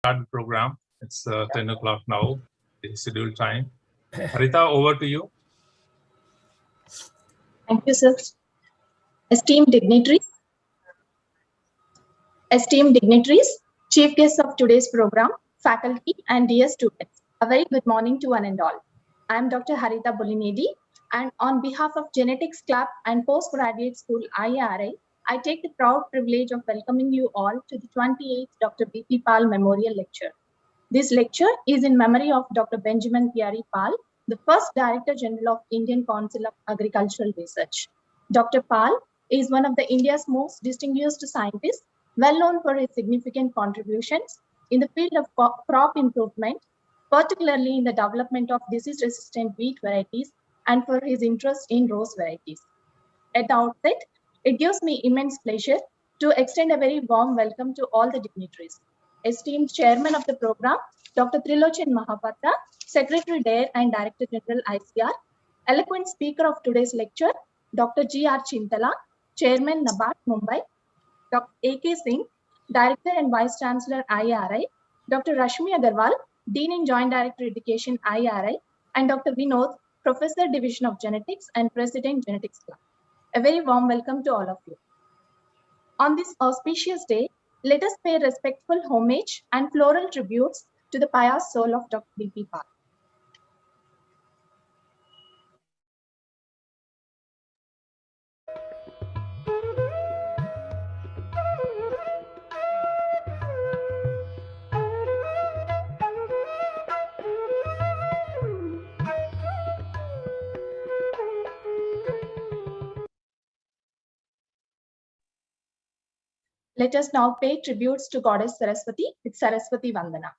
start the program. It's 10 o'clock now, the scheduled time. Harita, over to you. Thank you, sir. Esteemed dignitaries, chief guests of today's program, faculty, and dear students, a very good morning to one and all. I am Dr. Harita Bulinedi, and on behalf of Genetics Club and Postgraduate School IRI, I take the proud privilege of welcoming you all to the 28th Dr. B.P. Pal Memorial Lecture. This lecture is in memory of Dr. Benjamin Pyari Pal, the first Director General of Indian Council of Agricultural Research. Dr. Pal is one of the India's most distinguished scientists, well known for his significant contributions in the field of crop improvement, particularly in the development of disease-resistant wheat varieties and for his interest in rose varieties. At the outset, it gives me immense pleasure to extend a very warm welcome to all the dignitaries. Esteemed Chairman of the program, Dr. Trilochan Mahapatra, Secretary DARE and Director General ICR, eloquent speaker of today's lecture, Dr. G.R. Chintala, Chairman NABARD Mumbai, Dr. A.K. Singh, Director and Vice Chancellor IRI, Dr. Rashmi Agarwal, Dean and Joint Director Education IRI, and Dr. Vinod, Professor Division of Genetics and President Genetics Club. A very warm welcome to all of you. On this auspicious day, let us pay respectful homage and floral tributes to the pious soul of Dr. B.P. Pal. Let us now pay tributes to Goddess Saraswati with Saraswati Vandana.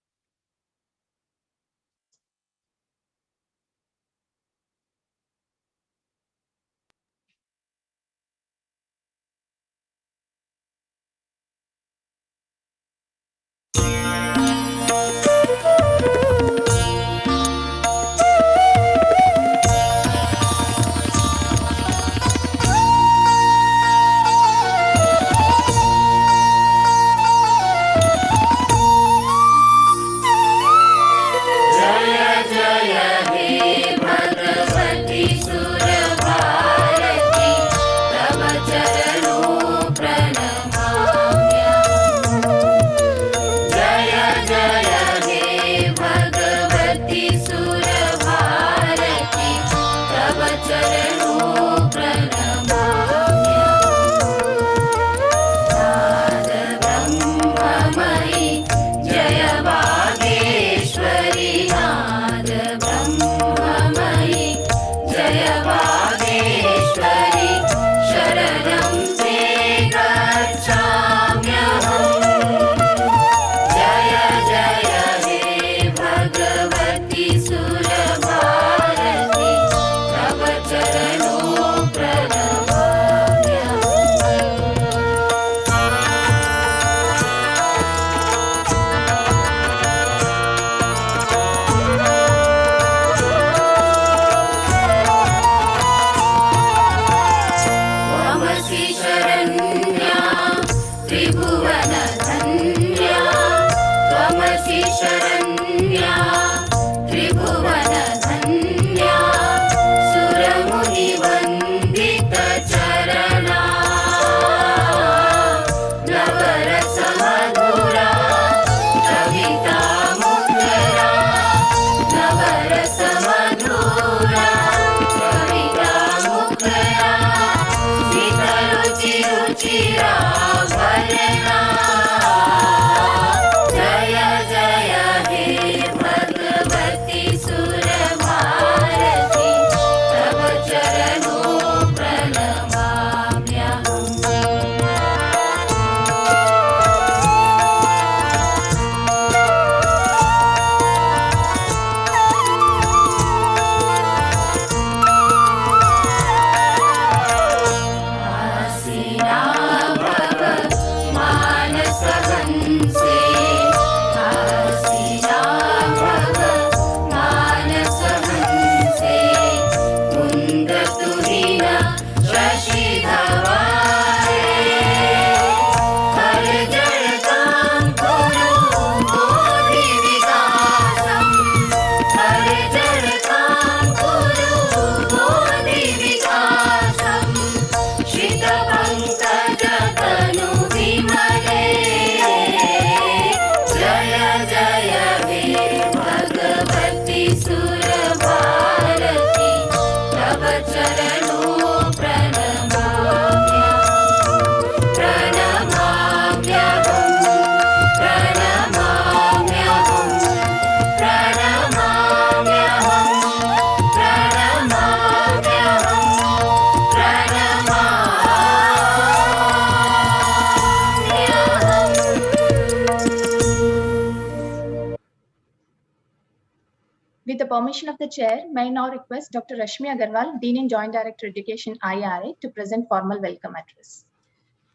Jaya Jaya With the permission of the chair, may I now request Dr. Rashmi Agarwal, Dean and Joint Director Education, IRA, to present formal welcome address.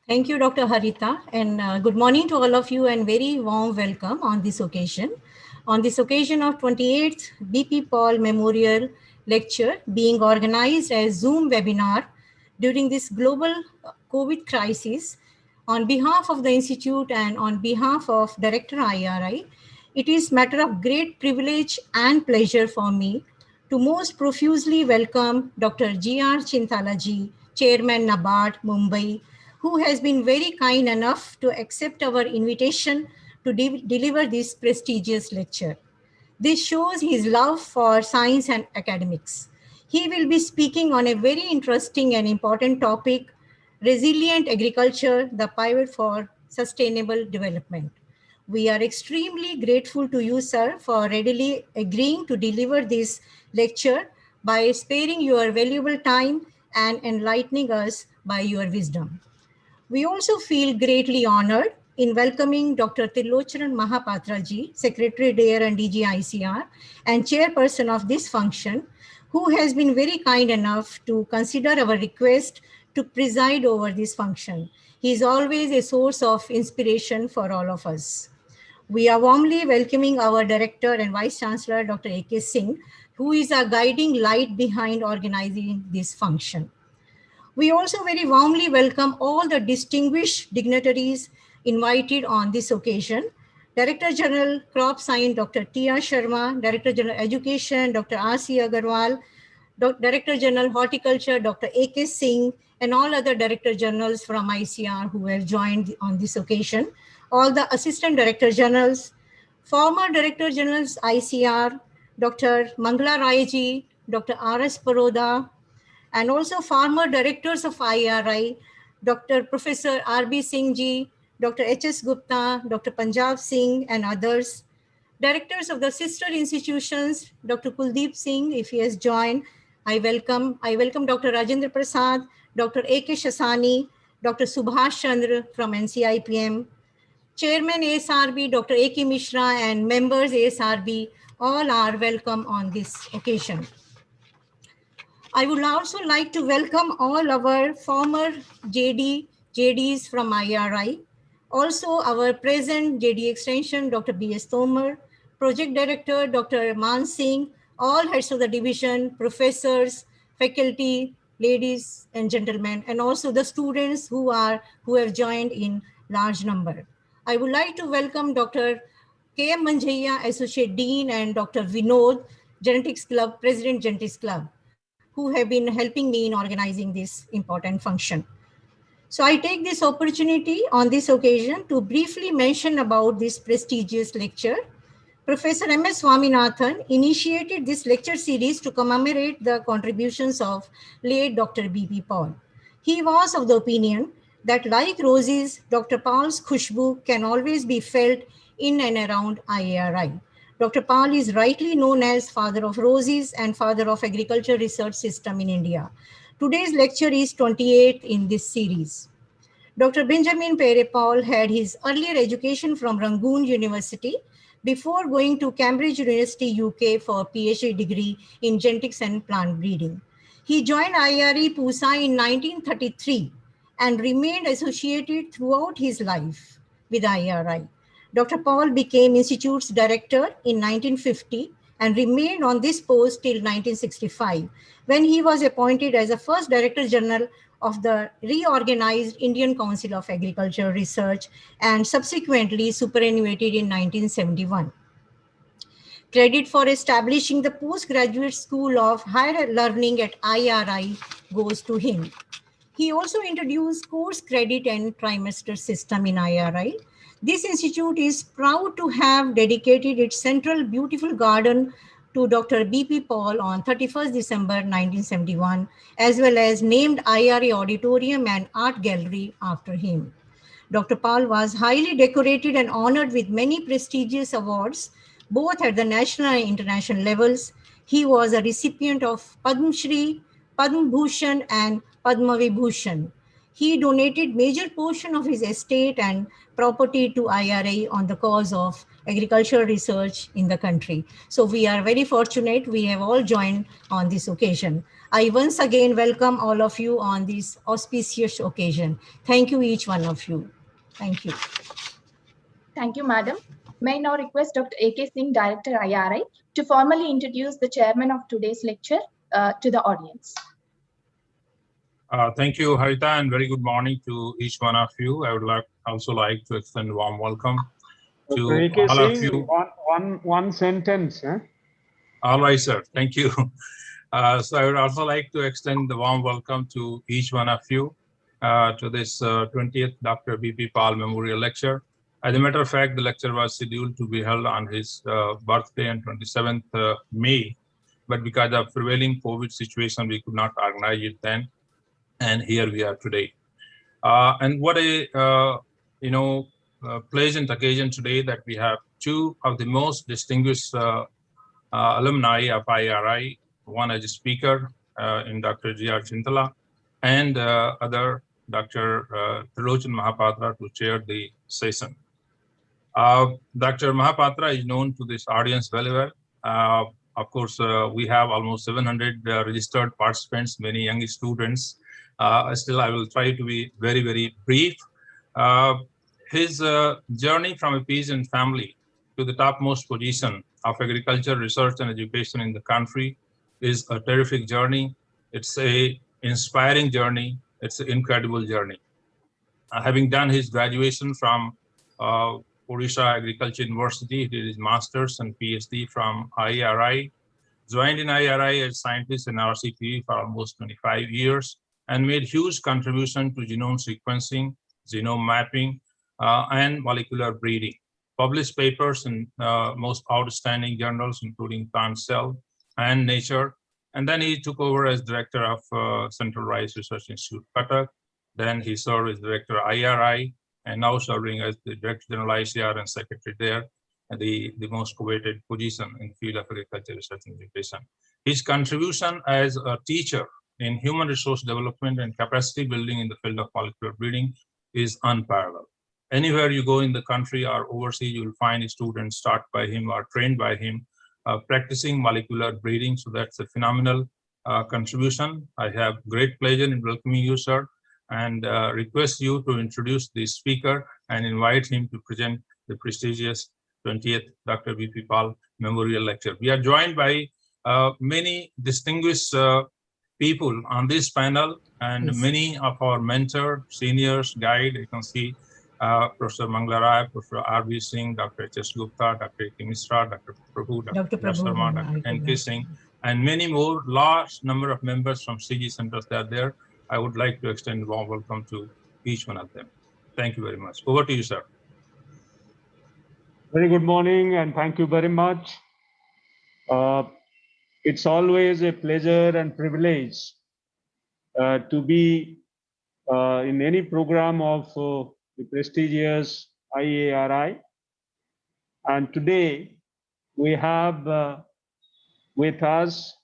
Thank you, Dr. Harita, and good morning to all of you and very warm welcome on this occasion. On this occasion of 28th BP Paul Memorial Lecture being organized as Zoom webinar during this global COVID crisis, on behalf of the Institute and on behalf of Director IRI, it is matter of great privilege and pleasure for me to most profusely welcome Dr. G.R. Chintalaji, Chairman NABARD, Mumbai, who has been very kind enough to accept our invitation to deliver this prestigious lecture. This shows his love for science and academics. He will be speaking on a very interesting and important topic, resilient agriculture, the pivot for sustainable development. We are extremely grateful to you, sir, for readily agreeing to deliver this lecture by sparing your valuable time and enlightening us by your wisdom. We also feel greatly honored in welcoming Dr. Trilochanan Mahapatra-ji, Secretary DARE and DG ICR, and Chairperson of this function, who has been very kind enough to consider our request to preside over this function. He is always a source of inspiration for all of us. We are warmly welcoming our Director and Vice Chancellor, Dr. A.K. Singh, who is a guiding light behind organizing this function. We also very warmly welcome all the distinguished dignitaries invited on this occasion. Director General Crop Science, Dr. T.R. Sharma, Director General Education, Dr. R.C. Agarwal, Director General Horticulture, Dr. A.K. Singh, and all other Director Generals from ICR who have joined on this occasion, all the Assistant Director Generals, former Director Generals ICR, Dr. Mangala Rai-ji, Dr. R.S. Paroda, and also former directors of IRI, Dr. Professor R.B. Singh ji, Dr. H.S. Gupta, Dr. Punjab Singh, and others. Directors of the sister institutions, Dr. Kuldeep Singh, if he has joined, I welcome Dr. Rajendra Prasad, Dr. A.K. Shasani, Dr. Subhash Chandra from NCIPM, Chairman ASRB, Dr. A.K. Mishra, and members ASRB, all are welcome on this occasion. I would also like to welcome all our former JDs from IRI, also our present JD Extension, Dr. B.S. Tomar, Project Director, Dr. Man Singh, all heads of the division, professors, faculty, ladies and gentlemen, and also the students who have joined in large number. I would like to welcome Dr. K.M. Manjaiya, Associate Dean, and Dr. Vinod, Genetics Club, President Genetics Club, who have been helping me in organizing this important function. So I take this opportunity on this occasion to briefly mention about this prestigious lecture. Professor M.S. Swaminathan initiated this lecture series to commemorate the contributions of late Dr. B.P. Paul. He was of the opinion that like roses, Dr. Paul's khushbu can always be felt in and around IARI. Dr. Paul is rightly known as father of roses and father of agriculture research system in India. Today's lecture is 28th in this series. Dr. Benjamin Pierre Paul had his earlier education from Rangoon University before going to Cambridge University, UK for PhD degree in genetics and plant breeding. He joined IRE Pusa in 1933 and remained associated throughout his life with IRI. Dr. Paul became Institute's director in 1950 and remained on this post till 1965, when he was appointed as the first Director General of the reorganized Indian Council of Agricultural Research and subsequently superannuated in 1971. Credit for establishing the Postgraduate School of Higher Learning at IRI goes to him. He also introduced course credit and trimester system in IRI. This institute is proud to have dedicated its central beautiful garden to Dr. B.P. Paul on 31st December 1971, as well as named IRA Auditorium and Art Gallery after him. Dr. Paul was highly decorated and honored with many prestigious awards, both at the national and international levels. He was a recipient of Padma Shri, Padma Bhushan, and Padma Vibhushan. He donated major portion of his estate and property to IRI on the cause of agricultural research in the country. So we are very fortunate we have all joined on this occasion. I once again welcome all of you on this auspicious occasion. Thank you, each one of you. Thank you. Thank you, Madam. May I now request Dr. A.K. Singh, Director IRI, to formally introduce the chairman of today's lecture to the audience. Thank you, Harita, and very good morning to each one of you. I would also like to extend a warm welcome to all of you. One sentence. Huh? All right, sir. Thank you. So I would also like to extend the warm welcome to each one of you to this 20th Dr. B.P. Pal Memorial Lecture. As a matter of fact, the lecture was scheduled to be held on his birthday on 27th May, but because of prevailing COVID situation, we could not organize it then. And here we are today. And what a pleasant occasion today that we have two of the most distinguished alumni of IRI, one as a speaker in Dr. G.R. Chintala, and other Dr. Trilochan Mahapatra to chair the session. Dr. Mahapatra is known to this audience very well. Of course, we have almost 700 registered participants, many young students. Still, I will try to be very, very brief. His journey from a peasant family to the topmost position of agriculture, research, and education in the country is a terrific journey. It's an inspiring journey. It's an incredible journey. Having done his graduation from Odisha Agriculture University, he did his master's and PhD from IRI, joined in IRI as scientist in RCP for almost 25 years, and made huge contribution to genome sequencing, genome mapping, and molecular breeding. Published papers in most outstanding journals, including Plant Cell and Nature. And then he took over as director of Central Rice Research Institute, Cuttack. Then he served as director of IRI, and now serving as the Director General ICR and Secretary there, the most coveted position in the field of agriculture research and education. His contribution as a teacher in human resource development and capacity building in the field of molecular breeding is unparalleled. Anywhere you go in the country or overseas, you will find students taught by him or trained by him, practicing molecular breeding. So that's a phenomenal contribution. I have great pleasure in welcoming you, sir, and request you to introduce the speaker and invite him to present the prestigious 20th Dr. B.P. Pal Memorial Lecture. We are joined by many distinguished people on this panel, and yes, many of our mentor, seniors, guide. You can see Professor Mangla Rai, Professor R.B. Singh, Dr. H.S. Gupta, Dr. A.K. Misra, Dr. Prabhu, Dr. Sharma, Dr. N.K. Singh, and many more. Large number of members from CG centers that are there. I would like to extend a warm welcome to each one of them. Thank you very much. Over to you, sir. Very good morning, and thank you very much. It's always a pleasure and privilege to be in any program of the prestigious IARI. And today we have with us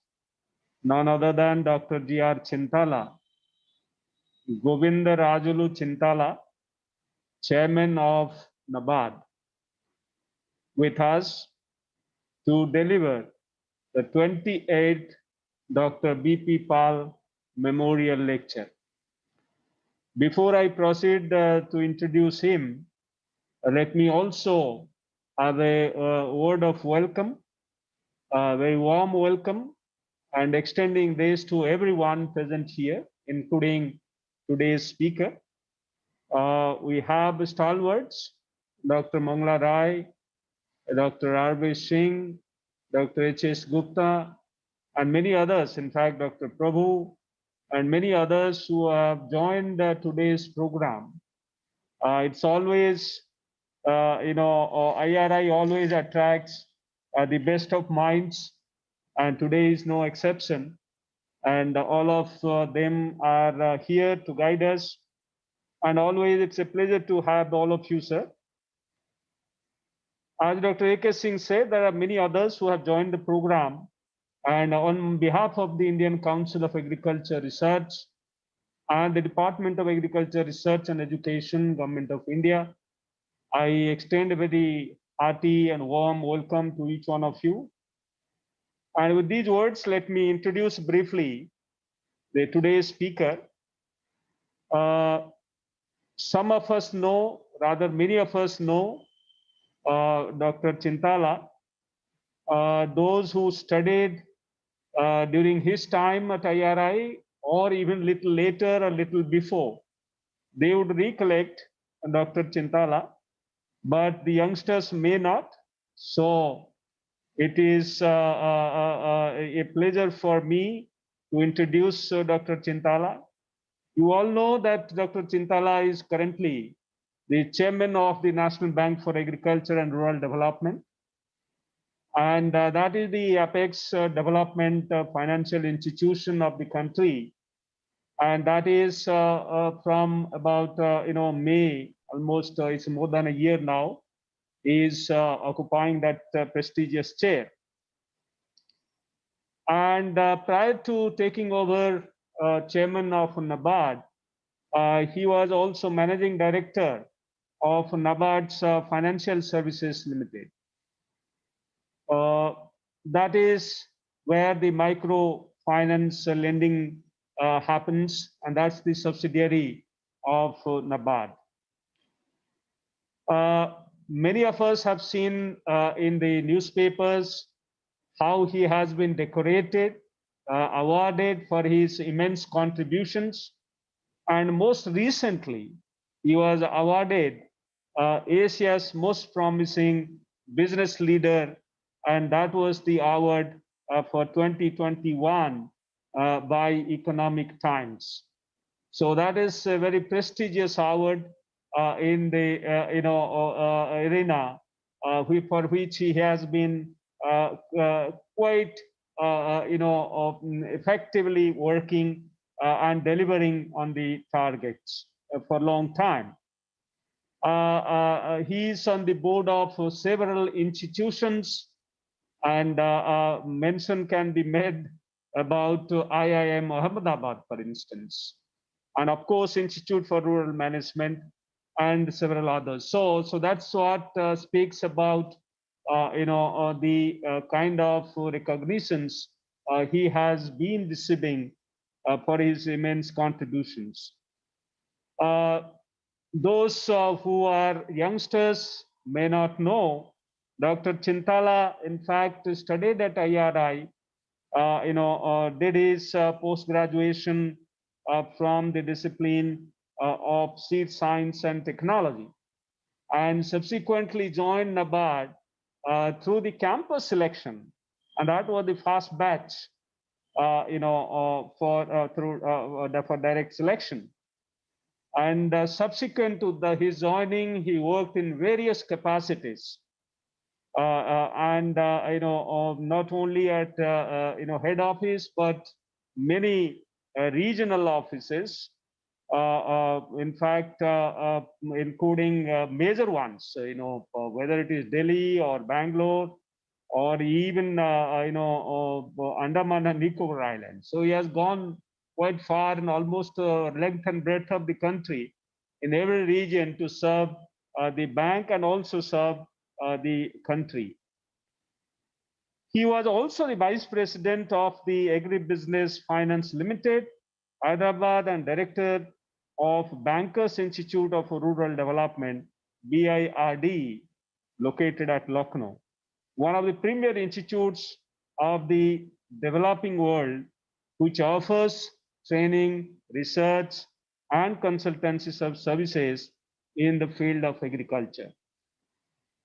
none other than Dr. G.R. Chintala, Govinda Rajulu Chintala, Chairman of NABARD, with us to deliver the 28th Dr. B.P. Pal Memorial Lecture. Before I proceed to introduce him, let me also have a word of welcome, a very warm welcome, and extending this to everyone present here, including today's speaker. We have stalwarts, Dr. Mangla Rai, Dr. R.B. Singh, Dr. H.S. Gupta, and many others, in fact, Dr. Prabhu, and many others who have joined today's program. It's always, IRI always attracts the best of minds, and today is no exception. And all of them are here to guide us. And always it's a pleasure to have all of you, sir. As Dr. A.K. Singh said, there are many others who have joined the program. And on behalf of the Indian Council of Agriculture Research, and the Department of Agriculture, Research and Education, Government of India. I extend a very hearty and warm welcome to each one of you. And with these words, let me introduce briefly today's speaker. Some of us know, rather many of us know, Dr. Chintala. Those who studied during his time at IRI, or even little later or little before, they would recollect Dr. Chintala, but the youngsters may not. So it is a pleasure for me to introduce Dr. Chintala. You all know that Dr. Chintala is currently the chairman of the National Bank for Agriculture and Rural Development. And that is the apex development financial institution of the country. And that is from about, May, almost it's more than a year now, is occupying that prestigious chair. And prior to taking over chairman of NABARD, he was also managing director of NABARD's Financial Services Limited. That is where the microfinance lending happens, and that's the subsidiary of NABARD. Many of us have seen in the newspapers how he has been decorated, awarded for his immense contributions. And most recently, he was awarded Asia's most promising business leader, and that was the award for 2021 by Economic Times. So that is a very prestigious award in the arena for which he has been quite effectively working and delivering on the targets for a long time. He is on the board of several institutions, and mention can be made about IIM Ahmedabad, for instance, and of course Institute for Rural Management and several others. So that's what speaks about the kind of recognitions he has been receiving for his immense contributions. Those who are youngsters may not know, Dr. Chintala, in fact, studied at IRI, did his post-graduation from the discipline of seed science and technology, and subsequently joined NABARD through the campus selection, and that was the first batch, for direct selection. And subsequent to his joining, he worked in various capacities, and not only at head office, but many regional offices. In fact, including major ones, whether it is Delhi or Bangalore, or even Andaman and Nicobar Islands. So he has gone quite far in almost length and breadth of the country, in every region, to serve the bank and also serve the country. He was also the vice president of the Agribusiness Finance Limited, Hyderabad, and director of Bankers Institute of Rural Development, BIRD, located at Lucknow, one of the premier institutes of the developing world, which offers training, research, and consultancy services in the field of agriculture.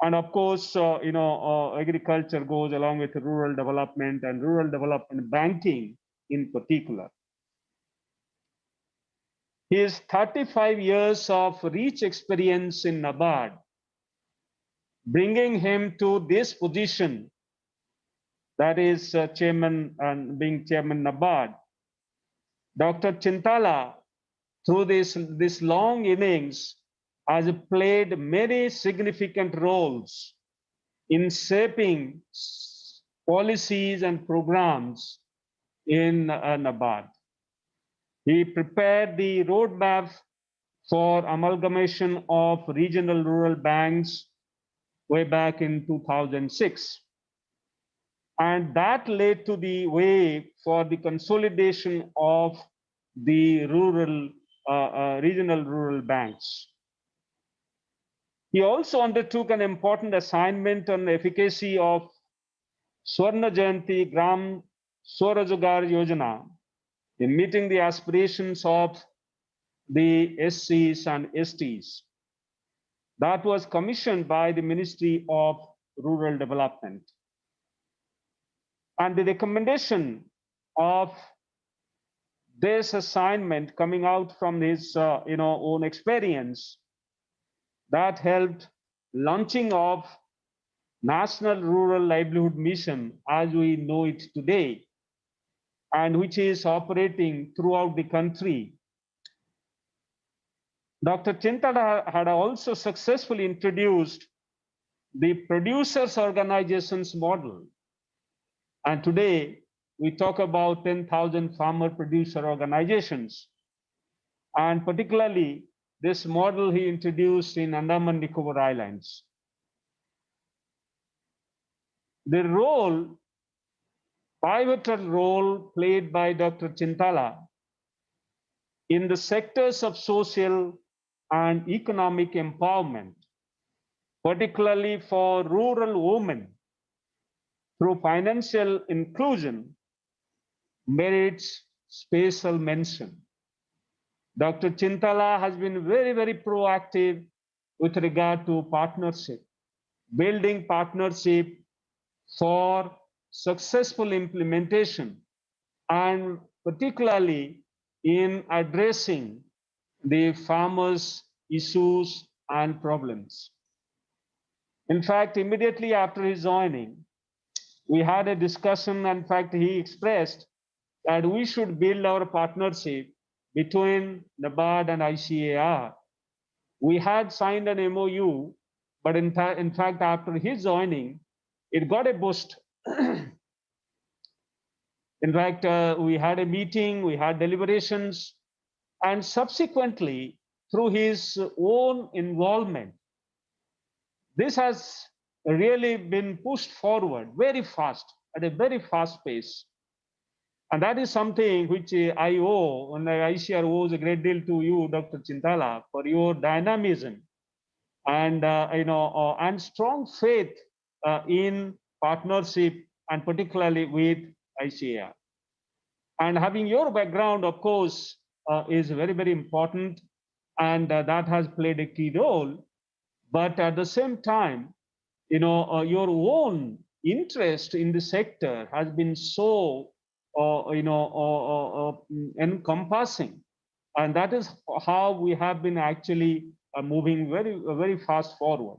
And of course, agriculture goes along with rural development and rural development banking in particular. His 35 years of rich experience in NABARD, bringing him to this position, that is chairman and being chairman NABARD. Dr. Chintala, through this long innings, has played many significant roles in shaping policies and programs in NABARD. He prepared the roadmap for amalgamation of regional rural banks way back in 2006. And that led to the way for the consolidation of the regional rural banks. He also undertook an important assignment on the efficacy of Swarna Jayanti Gram Swarojagar Yojana in meeting the aspirations of the SCs and STs. That was commissioned by the Ministry of Rural Development. And the recommendation of this assignment coming out from his own experience that helped launching of National Rural Livelihood Mission as we know it today, and which is operating throughout the country. Dr. Chintala had also successfully introduced the producers organizations model. And today we talk about 10,000 farmer producer organizations. And particularly this model he introduced in Andaman Nicobar Islands. The pivotal role played by Dr. Chintala in the sectors of social and economic empowerment, particularly for rural women through financial inclusion, merits special mention. Dr. Chintala has been very, very proactive with regard to partnership, building partnership for successful implementation, and particularly in addressing the farmers' issues and problems. In fact, immediately after his joining, we had a discussion. In fact, he expressed that we should build our partnership between NABARD and ICAR. We had signed an MOU, but in fact, after his joining, it got a boost. In fact, we had a meeting, we had deliberations, and subsequently, through his own involvement, this has really been pushed forward very fast, at a very fast pace. And that is something which I owe, and ICAR owes a great deal to you, Dr. Chintala, for your dynamism and and strong faith in partnership, and particularly with ICAR. And having your background, of course, is very, very important, and that has played a key role. But at the same time, your own interest in the sector has been so encompassing, and that is how we have been actually moving very, very fast forward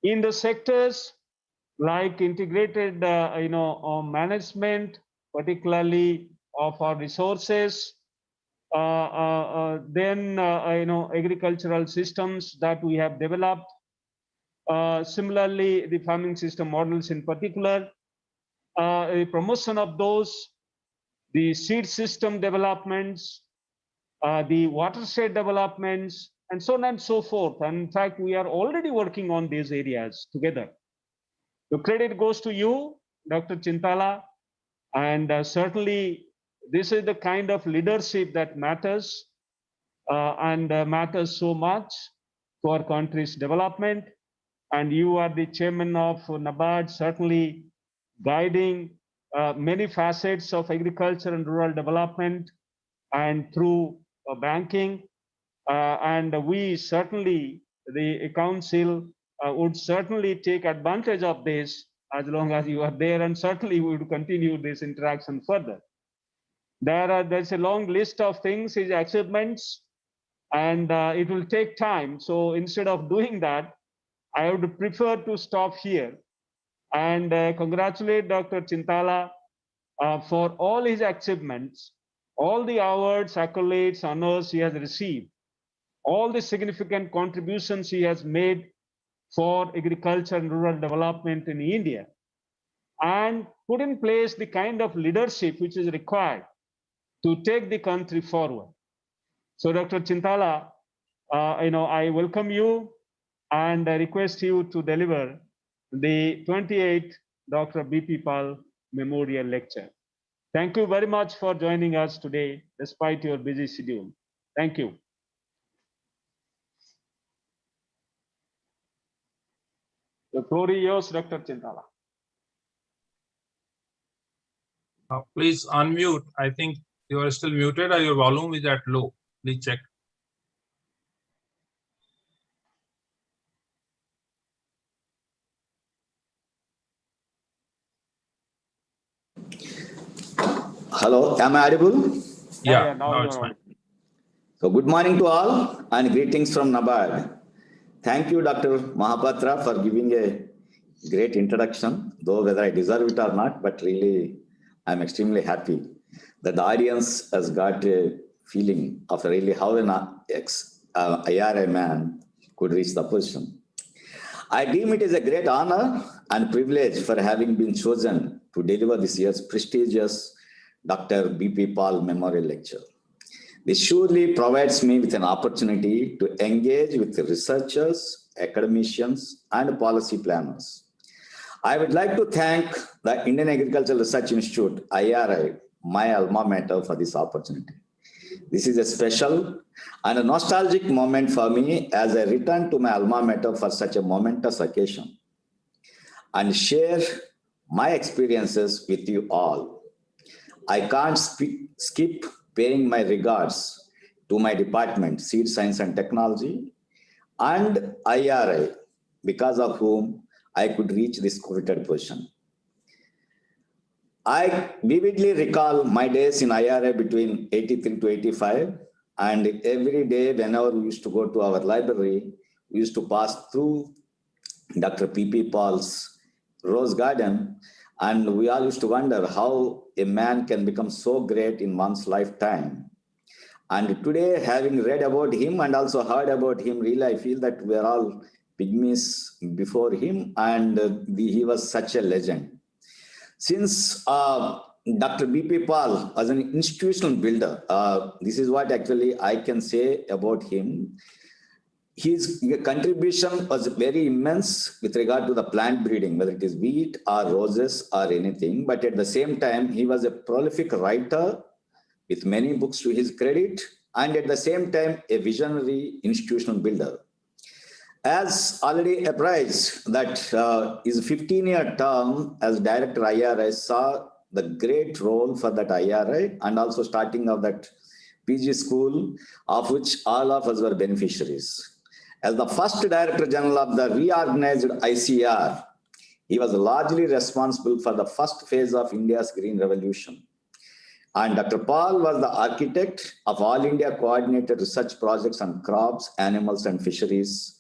in the sectors like integrated management, particularly of our resources, then agricultural systems that we have developed. Similarly, the farming system models in particular, a promotion of those, the seed system developments, the watershed developments, and so on and so forth. And in fact, we are already working on these areas together. The credit goes to you, Dr. Chintala, and certainly this is the kind of leadership that matters and matters so much to our country's development. And you are the chairman of NABARD, certainly guiding many facets of agriculture and rural development and through banking. And we certainly, the council would certainly take advantage of this as long as you are there, and certainly we would continue this interaction further. There's a long list of things, his achievements, and it will take time. So instead of doing that, I would prefer to stop here and congratulate Dr. Chintala for all his achievements, all the awards, accolades, honors he has received, all the significant contributions he has made for agriculture and rural development in India, and put in place the kind of leadership which is required to take the country forward. So Dr. Chintala, I welcome you and I request you to deliver the 28th Dr. B.P. Pal Memorial Lecture. Thank you very much for joining us today, despite your busy schedule. Thank you. The floor is yours, Dr. Chintala. Please unmute. I think you are still muted or your volume is at low. Please check. Hello, am I audible? Yeah, now now you're it's fine. So good morning to all and greetings from NABARD. Thank you, Dr. Mahapatra, for giving a great introduction, though whether I deserve it or not, but really I'm extremely happy that the audience has got a feeling of really how an IRA man could reach the position. I deem it as a great honor and privilege for having been chosen to deliver this year's prestigious Dr. B.P. Pal Memorial Lecture. This surely provides me with an opportunity to engage with researchers, academicians, and policy planners. I would like to thank the Indian Agricultural Research Institute, IRI, my alma mater, for this opportunity. This is a special and a nostalgic moment for me as I return to my alma mater for such a momentous occasion and share my experiences with you all. I can't skip paying my regards to my department, Seed Science and Technology, and IRI, because of whom I could reach this coveted position. I vividly recall my days in IRI between 83 to 85, and every day whenever we used to go to our library, we used to pass through Dr. P.P. Pal's Rose Garden, and we all used to wonder how a man can become so great in one's lifetime. And today, having read about him and also heard about him, really I feel that we are all pygmies before him, and he was such a legend. Since Dr. B.P. Pal as an institutional builder, this is what actually I can say about him. His contribution was very immense with regard to the plant breeding, whether it is wheat or roses or anything. But at the same time, he was a prolific writer with many books to his credit, and at the same time, a visionary institutional builder. As already apprised, that his 15-year term as director IRI saw the great role for that IRI and also starting of that PG school, of which all of us were beneficiaries. As the first Director General of the reorganized ICR, he was largely responsible for the first phase of India's Green Revolution. And Dr. Pal was the architect of All India Coordinated Research Projects on crops, animals, and fisheries,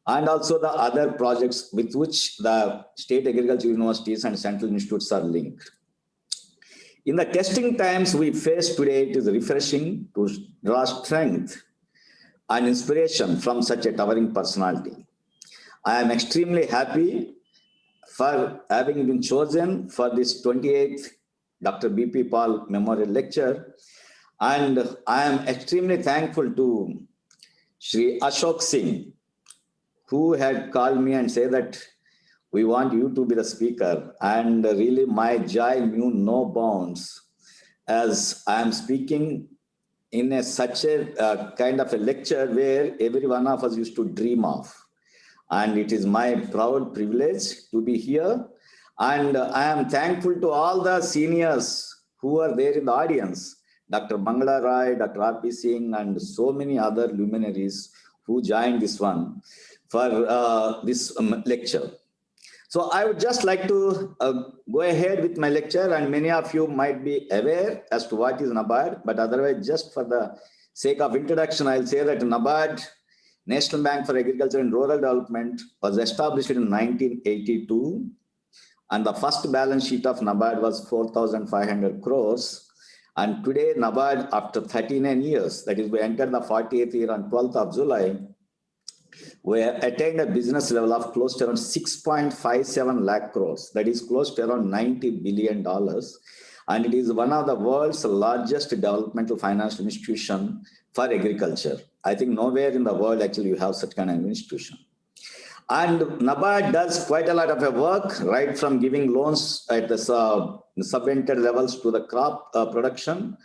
and also the other projects with which the state agriculture universities and central institutes are linked. In the testing times we face today, it is refreshing to draw strength and inspiration from such a towering personality. I am extremely happy for having been chosen for this 28th Dr. B.P. Pal Memorial Lecture, and I am extremely thankful to Shri Ashok Singh, who had called me and said that we want you to be the speaker, and really my joy knew no bounds as I am speaking in such a kind of a lecture where every one of us used to dream of. And it is my proud privilege to be here. And I am thankful to all the seniors who are there in the audience, Dr. Mangala Rai, Dr. R.P. Singh, and so many other luminaries who joined this one for this lecture. So I would just like to go ahead with my lecture, and many of you might be aware as to what is NABARD, but otherwise just for the sake of introduction, I'll say that NABARD, National Bank for Agriculture and Rural Development, was established in 1982, and the first balance sheet of NABARD was 4,500 crores. And today NABARD, after 39 years, that is we entered the 48th year on 12th of July, we attained a business level of close to around 6.57 lakh crores. That is close to around $90 billion. and it is one of the world's largest developmental financial institution for agriculture. I think nowhere in the world actually you have such kind of institution. And NABARD does quite a lot of work, right from giving loans at the subvented levels to the crop production,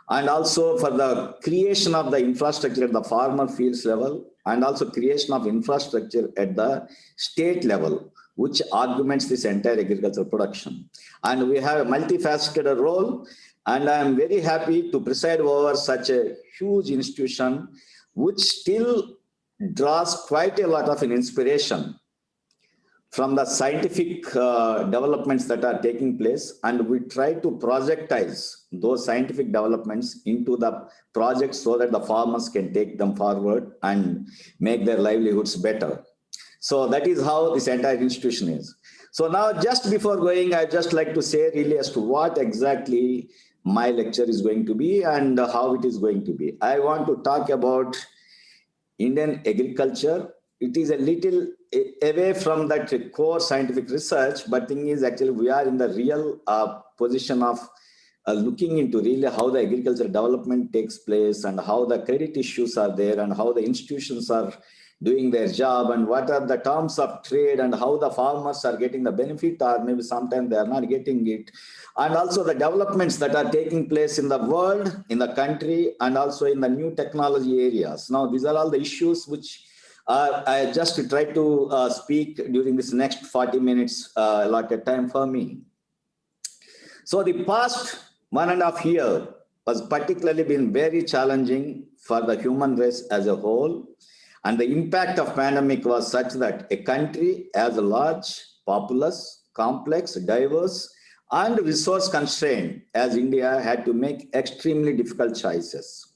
and also for the creation of the infrastructure at the farmer fields level, and also creation of infrastructure at the state level, which augments this entire agricultural production. And we have a multifaceted role, and I am very happy to preside over such a huge institution, which still draws quite a lot of an inspiration from the scientific developments that are taking place, and we try to projectize those scientific developments into the projects so that the farmers can take them forward and make their livelihoods better. So that is how this entire institution is. So now, just before going, I'd just like to say really as to what exactly my lecture is going to be and how it is going to be. I want to talk about Indian agriculture. It is a little away from that core scientific research, but thing is actually we are in the real position of looking into really how the agricultural development takes place and how the credit issues are there and how the institutions are doing their job and what are the terms of trade and how the farmers are getting the benefit or maybe sometimes they are not getting it. And also the developments that are taking place in the world, in the country, and also in the new technology areas. Now, these are all the issues which I just try to speak during this next 40 minutes allotted time for me. So the past 1.5 years was particularly been very challenging for the human race as a whole. And the impact of pandemic was such that a country as large, populous, complex, diverse, and resource constrained as India had to make extremely difficult choices.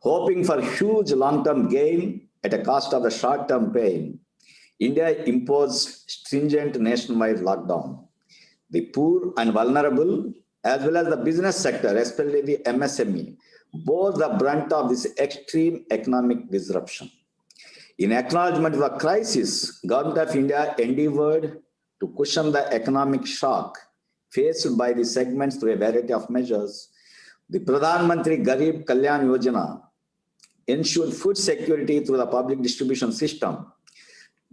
Hoping for huge long-term gain at a cost of the short-term pain, India imposed stringent nationwide lockdown. The poor and vulnerable, as well as the business sector, especially the MSME, bore the brunt of this extreme economic disruption. In acknowledgement of the crisis, Government of India endeavored to cushion the economic shock faced by the segments through a variety of measures. The Pradhan Mantri Garib Kalyan Yojana ensured food security through the public distribution system.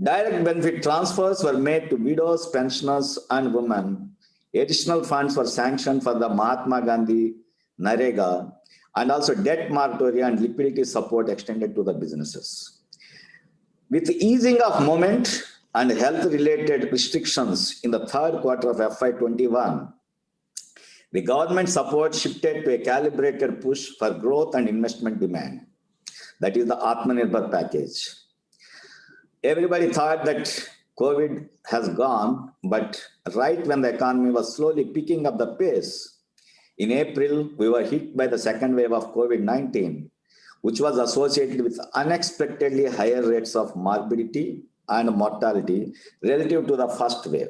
Direct benefit transfers were made to widows, pensioners, and women. Additional funds were sanctioned for the Mahatma Gandhi Narega, and also debt moratoria and liquidity support extended to the businesses. With the easing of moment and health-related restrictions in the third quarter of FY21, the government support shifted to a calibrated push for growth and investment demand. That is the Atmanirbhar package. Everybody thought that COVID has gone, but right when the economy was slowly picking up the pace, in April, we were hit by the second wave of COVID-19, which was associated with unexpectedly higher rates of morbidity and mortality relative to the first wave.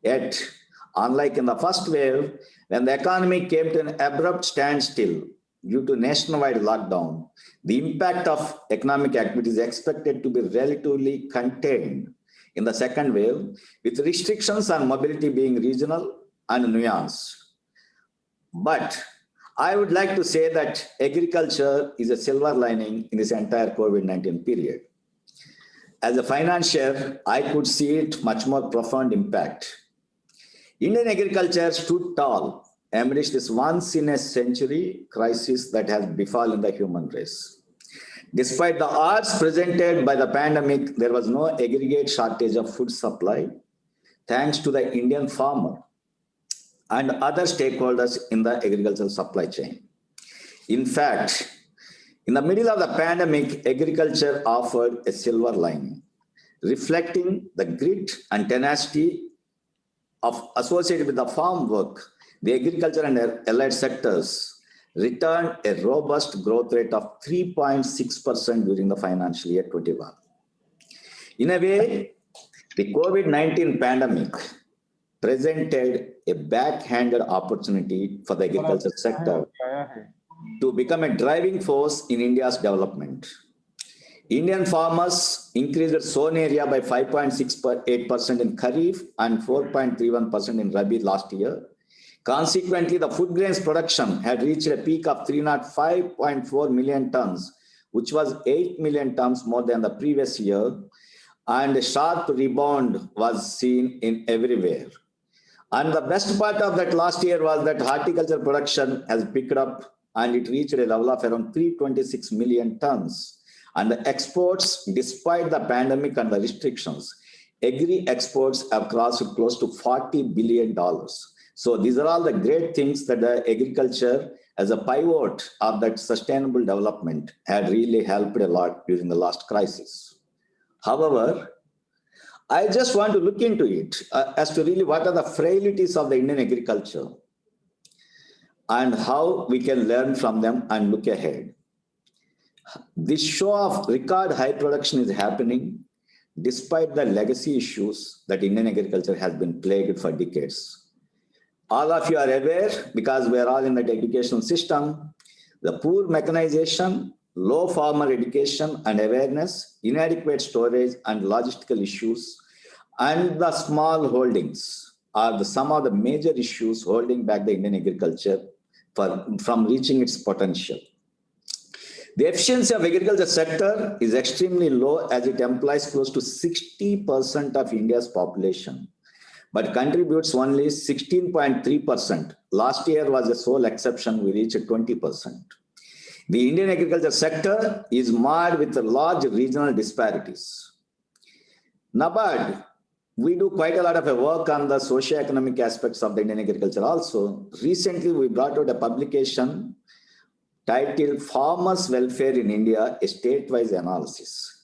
Yet, unlike in the first wave, when the economy came to an abrupt standstill due to nationwide lockdown, the impact of economic activity is expected to be relatively contained in the second wave, with restrictions on mobility being regional and nuanced. But I would like to say that agriculture is a silver lining in this entire COVID-19 period. As a financier, I could see it much more profound impact. Indian agriculture stood tall amidst this once-in-a-century crisis that has befallen the human race. Despite the odds presented by the pandemic, there was no aggregate shortage of food supply, thanks to the Indian farmer and other stakeholders in the agricultural supply chain. In fact, in the middle of the pandemic, agriculture offered a silver lining, reflecting the grit and tenacity associated with the farm work. The agriculture and allied sectors returned a robust growth rate of 3.6% during the financial year 21. In a way, the COVID-19 pandemic presented a backhanded opportunity for the agriculture sector to become a driving force in India's development. Indian farmers increased sown area by 5.68% in Kharif and 4.31% in Rabi last year, Consequently, the food grains production had reached a peak of 305.4 million tons, which was 8 million tons more than the previous year, and a sharp rebound was seen in everywhere. And the best part of that last year was that horticulture production has picked up and it reached a level of around 326 million tons. And the exports, despite the pandemic and the restrictions, agri exports have crossed close to $40 billion. So these are all the great things that the agriculture as a pivot of that sustainable development had really helped a lot during the last crisis. However, I just want to look into it as to really what are the frailties of the Indian agriculture and how we can learn from them and look ahead. This show of record high production is happening despite the legacy issues that Indian agriculture has been plagued for decades. All of you are aware, because we are all in that educational system, the poor mechanization, low farmer education and awareness, inadequate storage and logistical issues, and the small holdings are some of the major issues holding back the Indian agriculture from reaching its potential. The efficiency of agriculture sector is extremely low as it employs close to 60% of India's population, but contributes only 16.3%. Last year was the sole exception, we reached 20%. The Indian agriculture sector is marred with large regional disparities. NABARD, we do quite a lot of work on the socio-economic aspects of the Indian agriculture also. Recently, we brought out a publication titled Farmers' Welfare in India, a State-Wise Analysis,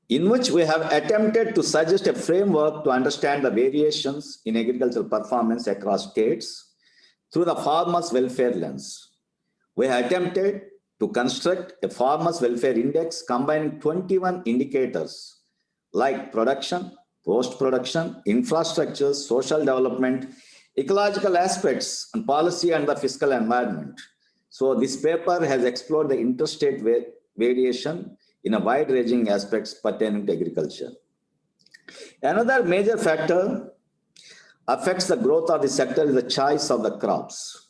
in which we have attempted to suggest a framework to understand the variations in agricultural performance across states through the farmers' welfare lens. We have attempted to construct a farmers' welfare index combining 21 indicators like production, post-production, infrastructure, social development, ecological aspects, and policy and the fiscal environment. So this paper has explored the interstate variation in a wide-ranging aspects pertaining to agriculture. Another major factor affects the growth of the sector is the choice of the crops.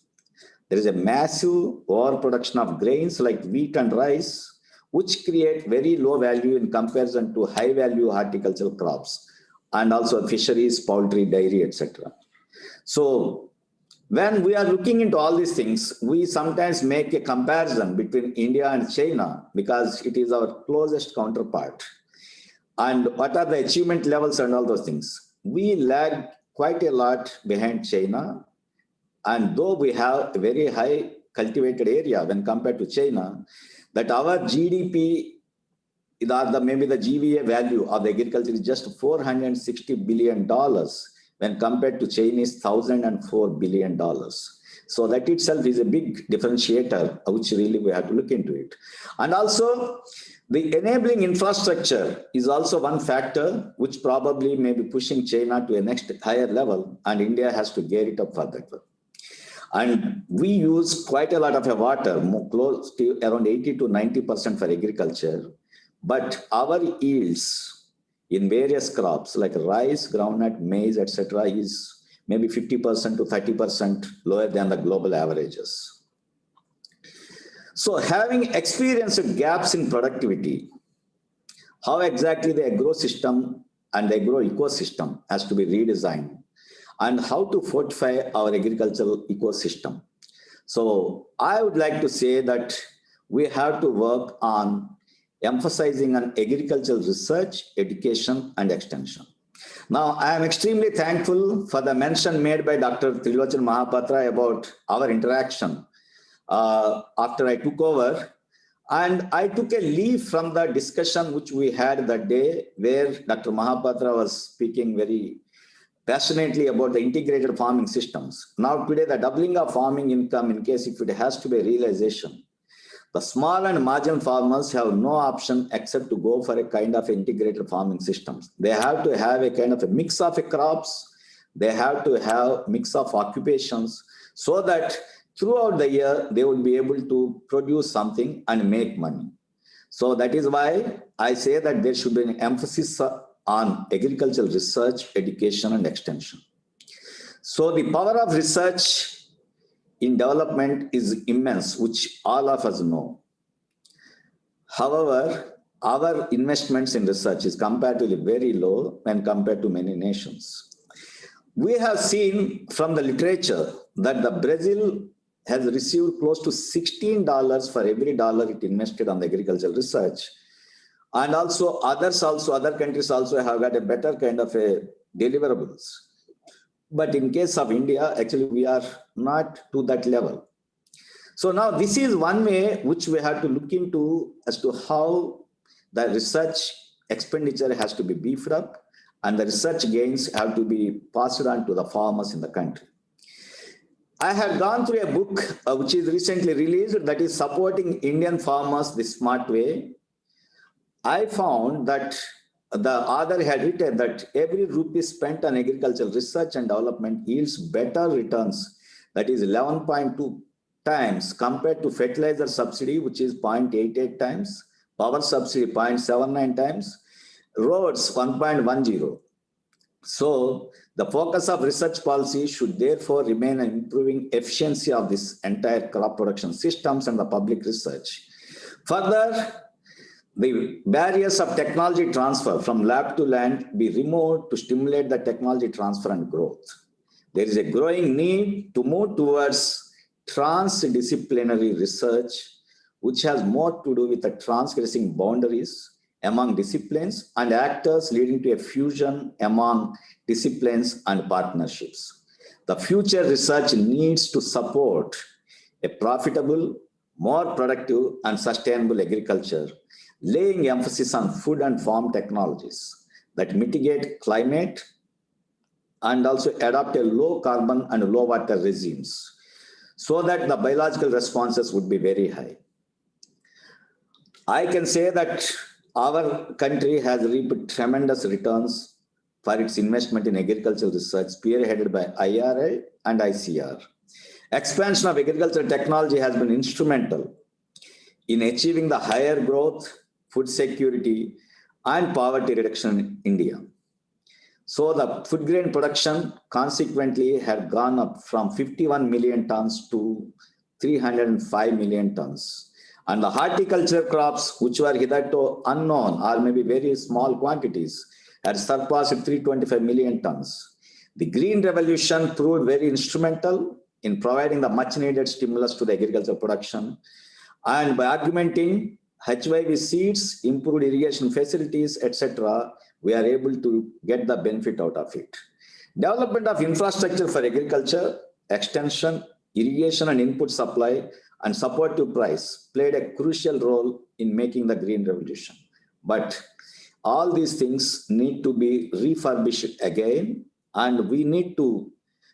There is a massive overproduction of grains like wheat and rice, which create very low value in comparison to high value horticultural crops, and also fisheries, poultry, dairy, etc. So when we are looking into all these things, we sometimes make a comparison between India and China because it is our closest counterpart. And what are the achievement levels and all those things? We lag quite a lot behind China. And though we have a very high cultivated area when compared to China, that our GDP, maybe the GVA value of the agriculture is just $460 billion when compared to Chinese $1,004 billion. So that itself is a big differentiator, which really we have to look into it. And also the enabling infrastructure is also one factor which probably may be pushing China to a next higher level, and India has to gear it up for that. And we use quite a lot of water, close to around 80 to 90% for agriculture, but our yields in various crops like rice, groundnut, maize, etc., is maybe 50% to 30% lower than the global averages. So having experienced gaps in productivity, how exactly the agro system and the agro ecosystem has to be redesigned, and how to fortify our agricultural ecosystem. So I would like to say that we have to work on emphasizing on agricultural research, education, and extension. Now, I am extremely thankful for the mention made by Dr. Trilochan Mahapatra about our interaction after I took over. And I took a leaf from the discussion which we had that day, where Dr. Mahapatra was speaking very passionately about the integrated farming systems. Now today, the doubling of farming income, in case if it has to be a realization, the small and marginal farmers have no option except to go for a kind of integrated farming systems. They have to have a kind of a mix of crops. They have to have mix of occupations so that throughout the year, they will be able to produce something and make money. So that is why I say that there should be an emphasis on agricultural research, education, and extension. So the power of research in development is immense, which all of us know. However, our investments in research is comparatively very low when compared to many nations. We have seen from the literature that the Brazil has received close to $16 for every dollar it invested on the agricultural research. And also other countries also have got a better kind of a deliverables. But in case of India, actually we are not to that level. So now this is one way which we have to look into as to how the research expenditure has to be beefed up and the research gains have to be passed on to the farmers in the country. I had gone through a book which is recently released that is supporting Indian farmers the smart way. I found that the author had written that every rupee spent on agricultural research and development yields better returns, that is 11.2 times compared to fertilizer subsidy, which is 0.88 times, power subsidy 0.79 times, roads 1.10. So the focus of research policy should therefore remain on improving efficiency of this entire crop production systems and the public research. Further, the barriers of technology transfer from lab to land be removed to stimulate the technology transfer and growth. There is a growing need to move towards transdisciplinary research, which has more to do with the transgressing boundaries among disciplines and actors, leading to a fusion among disciplines and partnerships. The future research needs to support a profitable, more productive and sustainable agriculture, laying emphasis on food and farm technologies that mitigate climate and also adopt a low carbon and low water regimes so that the biological responses would be very high. I can say that our country has reaped tremendous returns for its investment in agricultural research spearheaded by IRA and ICR. Expansion of agricultural technology has been instrumental in achieving the higher growth, food security, and poverty reduction in India. So the food grain production consequently had gone up from 51 million tons to 305 million tons. And the horticulture crops, which were hitherto unknown or maybe very small quantities, had surpassed 325 million tons. The green revolution proved very instrumental in providing the much needed stimulus to the agricultural production. And by augmenting HYV seeds, improved irrigation facilities, etc., we are able to get the benefit out of it. Development of infrastructure for agriculture, extension, irrigation and input supply, and supportive price played a crucial role in making the green revolution. But all these things need to be refurbished again, and we need to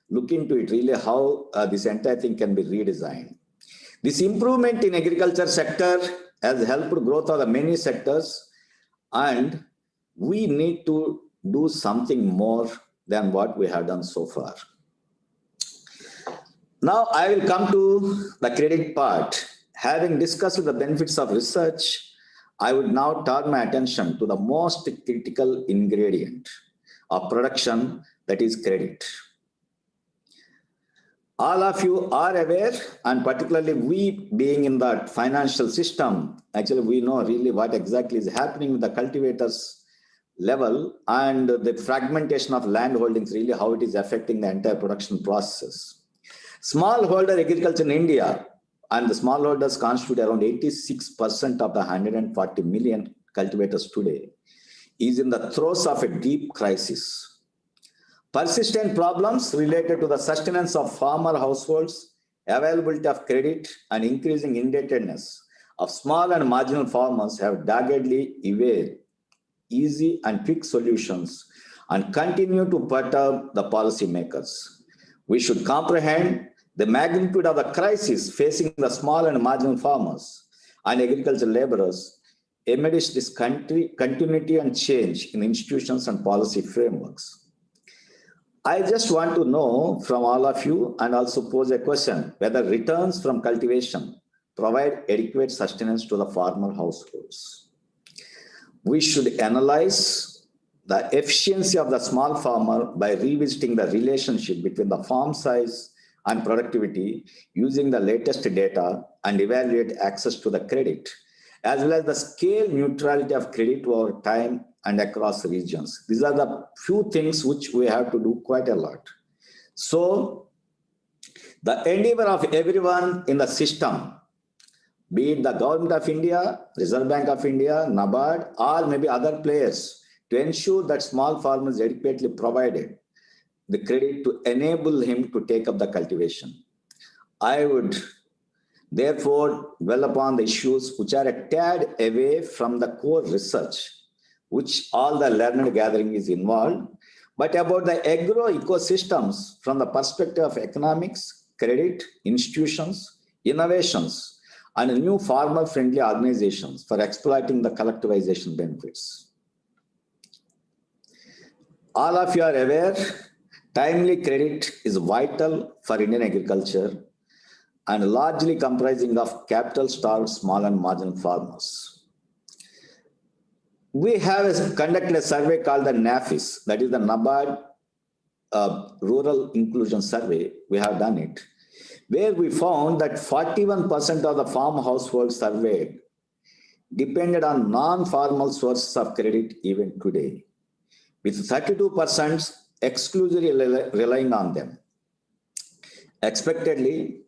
look into it really how this entire thing can be redesigned. This improvement in agriculture sector has helped growth of the many sectors, and we need to do something more than what we have done so far. Now I will come to the credit part. Having discussed the benefits of research, I would now turn my attention to the most critical ingredient of production, that is credit. All of you are aware, and particularly we being in the financial system, actually we know really what exactly is happening with the cultivators level and the fragmentation of land holdings, really how it is affecting the entire production process. Smallholder agriculture in India, and the smallholders constitute around 86% of the 140 million cultivators today, is in the throes of a deep crisis. Persistent problems related to the sustenance of farmer households, availability of credit, and increasing indebtedness of small and marginal farmers have doggedly evaded easy and quick solutions and continue to perturb the policymakers. We should comprehend the magnitude of the crisis facing the small and marginal farmers and agricultural laborers amidst this continuity and change in institutions and policy frameworks. I just want to know from all of you and also pose a question whether returns from cultivation provide adequate sustenance to the farmer households. We should analyze the efficiency of the small farmer by revisiting the relationship between the farm size and productivity using the latest data and evaluate access to the credit, as well as the scale neutrality of credit over time and across regions. These are the few things which we have to do quite a lot. So the endeavor of everyone in the system, be it the Government of India, Reserve Bank of India, NABARD, or maybe other players, to ensure that small farmers adequately provided the credit to enable him to take up the cultivation. I would therefore dwell upon the issues which are a tad away from the core research, which all the learned gathering is involved, but about the agro ecosystems from the perspective of economics, credit, institutions, innovations, and new farmer-friendly organizations for exploiting the collectivization benefits. All of you are aware, timely credit is vital for Indian agriculture and largely comprising of capital-starved small and marginal farmers. We have conducted a survey called the NAFIS, that is the NABARD Rural Inclusion Survey. We have done it, where we found that 41% of the farm households surveyed depended on non-formal sources of credit even today, with 32% exclusively relying on them. Expectedly,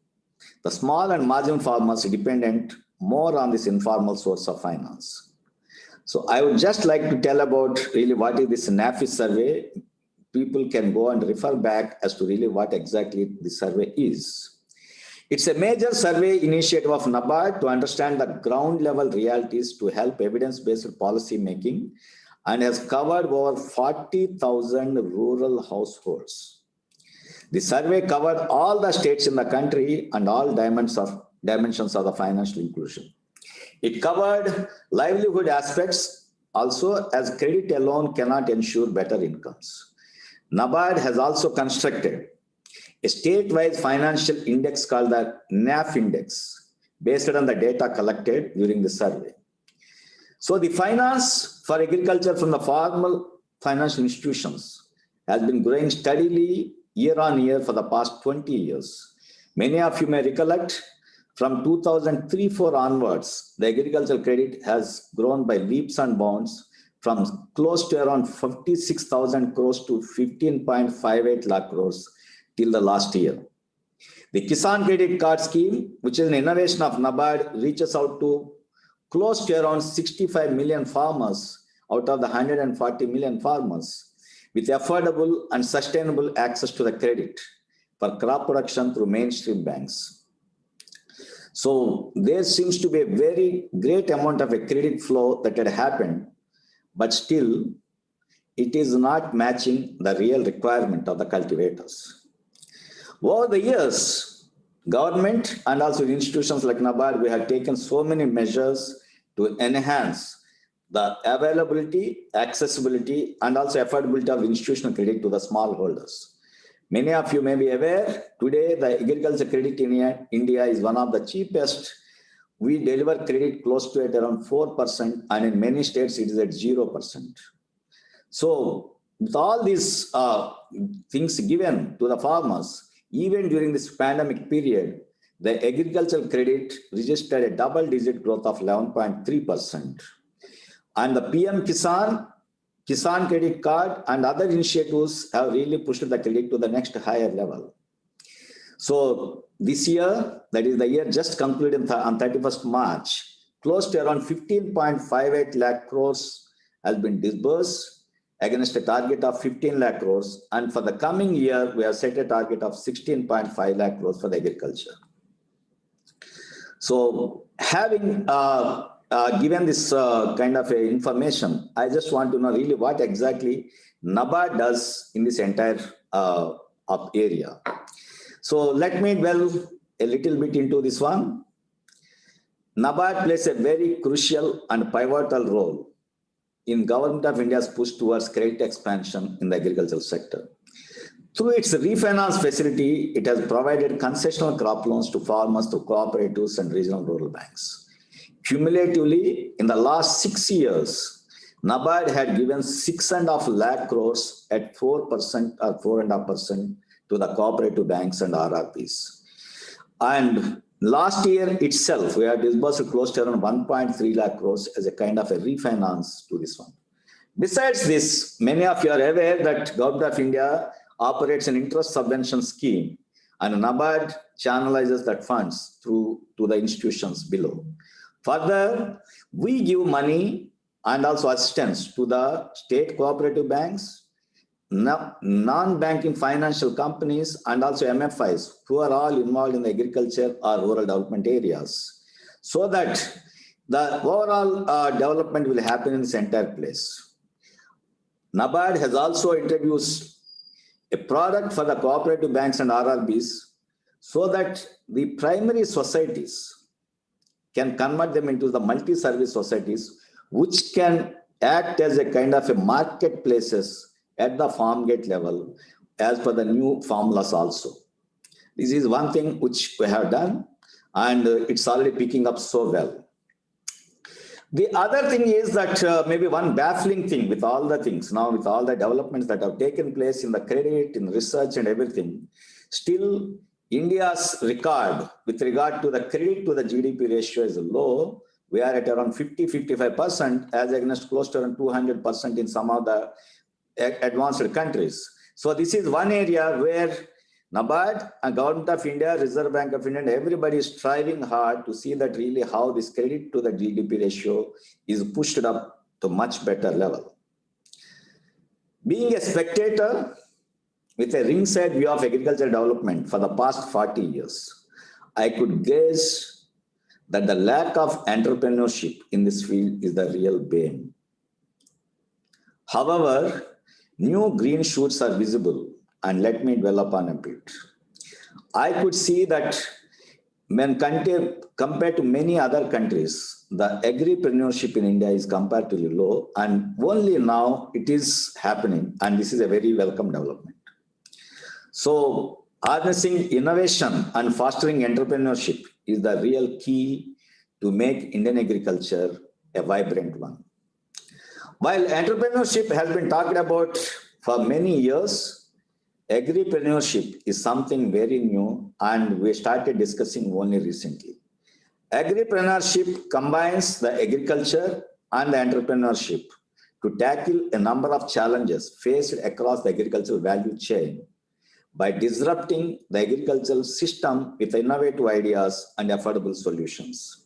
the small and marginal farmers dependent more on this informal source of finance. So I would just like to tell about really what is this NAFIS survey. People can go and refer back as to really what exactly the survey is. It's a major survey initiative of NABARD to understand the ground level realities to help evidence-based policy making, and has covered over 40,000 rural households. The survey covered all the states in the country and all dimensions of the financial inclusion. It covered livelihood aspects also, as credit alone cannot ensure better incomes. NABARD has also constructed a state-wide financial index called the NAF index, based on the data collected during the survey. So the finance for agriculture from the formal financial institutions has been growing steadily year on year for the past 20 years. Many of you may recollect from 2003-04 onwards, the agricultural credit has grown by leaps and bounds from close to around 56,000 crores to 15.58 lakh crores till the last year. The Kisan Credit Card Scheme, which is an innovation of NABARD, reaches out to close to around 65 million farmers out of the 140 million farmers with affordable and sustainable access to the credit for crop production through mainstream banks. So there seems to be a very great amount of a credit flow that had happened, but still it is not matching the real requirement of the cultivators. Over the years, government and also institutions like NABARD, we have taken so many measures to enhance the availability, accessibility, and also affordability of institutional credit to the smallholders. Many of you may be aware, today the agriculture credit in India is one of the cheapest. We deliver credit close to at around 4%, and in many states it is at 0%. So with all these things given to the farmers, even during this pandemic period, the agricultural credit registered a double-digit growth of 11.3%. And the PM Kisan Credit Card and other initiatives have really pushed the credit to the next higher level. So this year, that is the year just concluded on 31st March, close to around 15.58 lakh crores has been disbursed against a target of 15 lakh crores. And for the coming year, we have set a target of 16.5 lakh crores for the agriculture. So having given this kind of information, I just want to know really what exactly NABARD does in this entire area. So let me dwell a little bit into this one. NABARD plays a very crucial and pivotal role in Government of India's push towards credit expansion in the agricultural sector. Through its refinance facility, it has provided concessional crop loans to farmers through cooperatives and regional rural banks. Cumulatively, in the last 6 years, NABARD had given 6.5 lakh crores at 4% or 4.5% to the cooperative banks and RRBs. And last year itself, we had disbursed close to around 1.3 lakh crores as a kind of a refinance to this one. Besides this, many of you are aware that Government of India operates an interest subvention scheme, and NABARD channelizes that funds through to the institutions below. Further, we give money and also assistance to the state cooperative banks, non-banking financial companies, and also MFIs who are all involved in the agriculture or rural development areas, so that the overall development will happen in this entire place. NABARD has also introduced a product for the cooperative banks and RRBs so that the primary societies can convert them into the multi-service societies, which can act as a kind of a marketplaces at the farm gate level as per the new formulas also. This is one thing which we have done, and it's already picking up so well. The other thing is that maybe one baffling thing with all the things now, with all the developments that have taken place in the credit, in research and everything, still India's record with regard to the credit to the GDP ratio is low. We are at around 50-55% as against close to around 200% in some of the advanced countries. So this is one area where NABARD and Government of India, Reserve Bank of India, and everybody is striving hard to see that really how this credit to the GDP ratio is pushed up to much better level. Being a spectator with a ringside view of agricultural development for the past 40 years, I could guess that the lack of entrepreneurship in this field is the real bane. However, new green shoots are visible, and let me dwell upon a bit. I could see that when compared to many other countries, the agripreneurship in India is comparatively low, and only now it is happening, and this is a very welcome development. So harnessing innovation and fostering entrepreneurship is the real key to make Indian agriculture a vibrant one. While entrepreneurship has been talked about for many years, agripreneurship is something very new, and we started discussing only recently. Agripreneurship combines the agriculture and the entrepreneurship to tackle a number of challenges faced across the agricultural value chain by disrupting the agricultural system with innovative ideas and affordable solutions.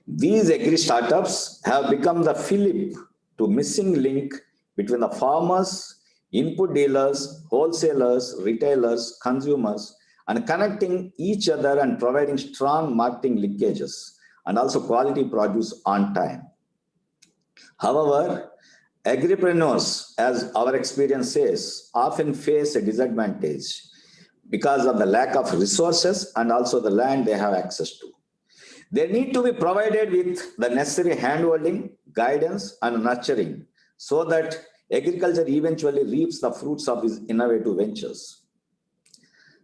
These agri-startups have become the fillip to missing link between the farmers, input dealers, wholesalers, retailers, consumers, and connecting each other and providing strong marketing linkages and also quality produce on time. However, agripreneurs, as our experience says, often face a disadvantage because of the lack of resources and also the land they have access to. They need to be provided with the necessary handholding, guidance, and nurturing so that agriculture eventually reaps the fruits of its innovative ventures.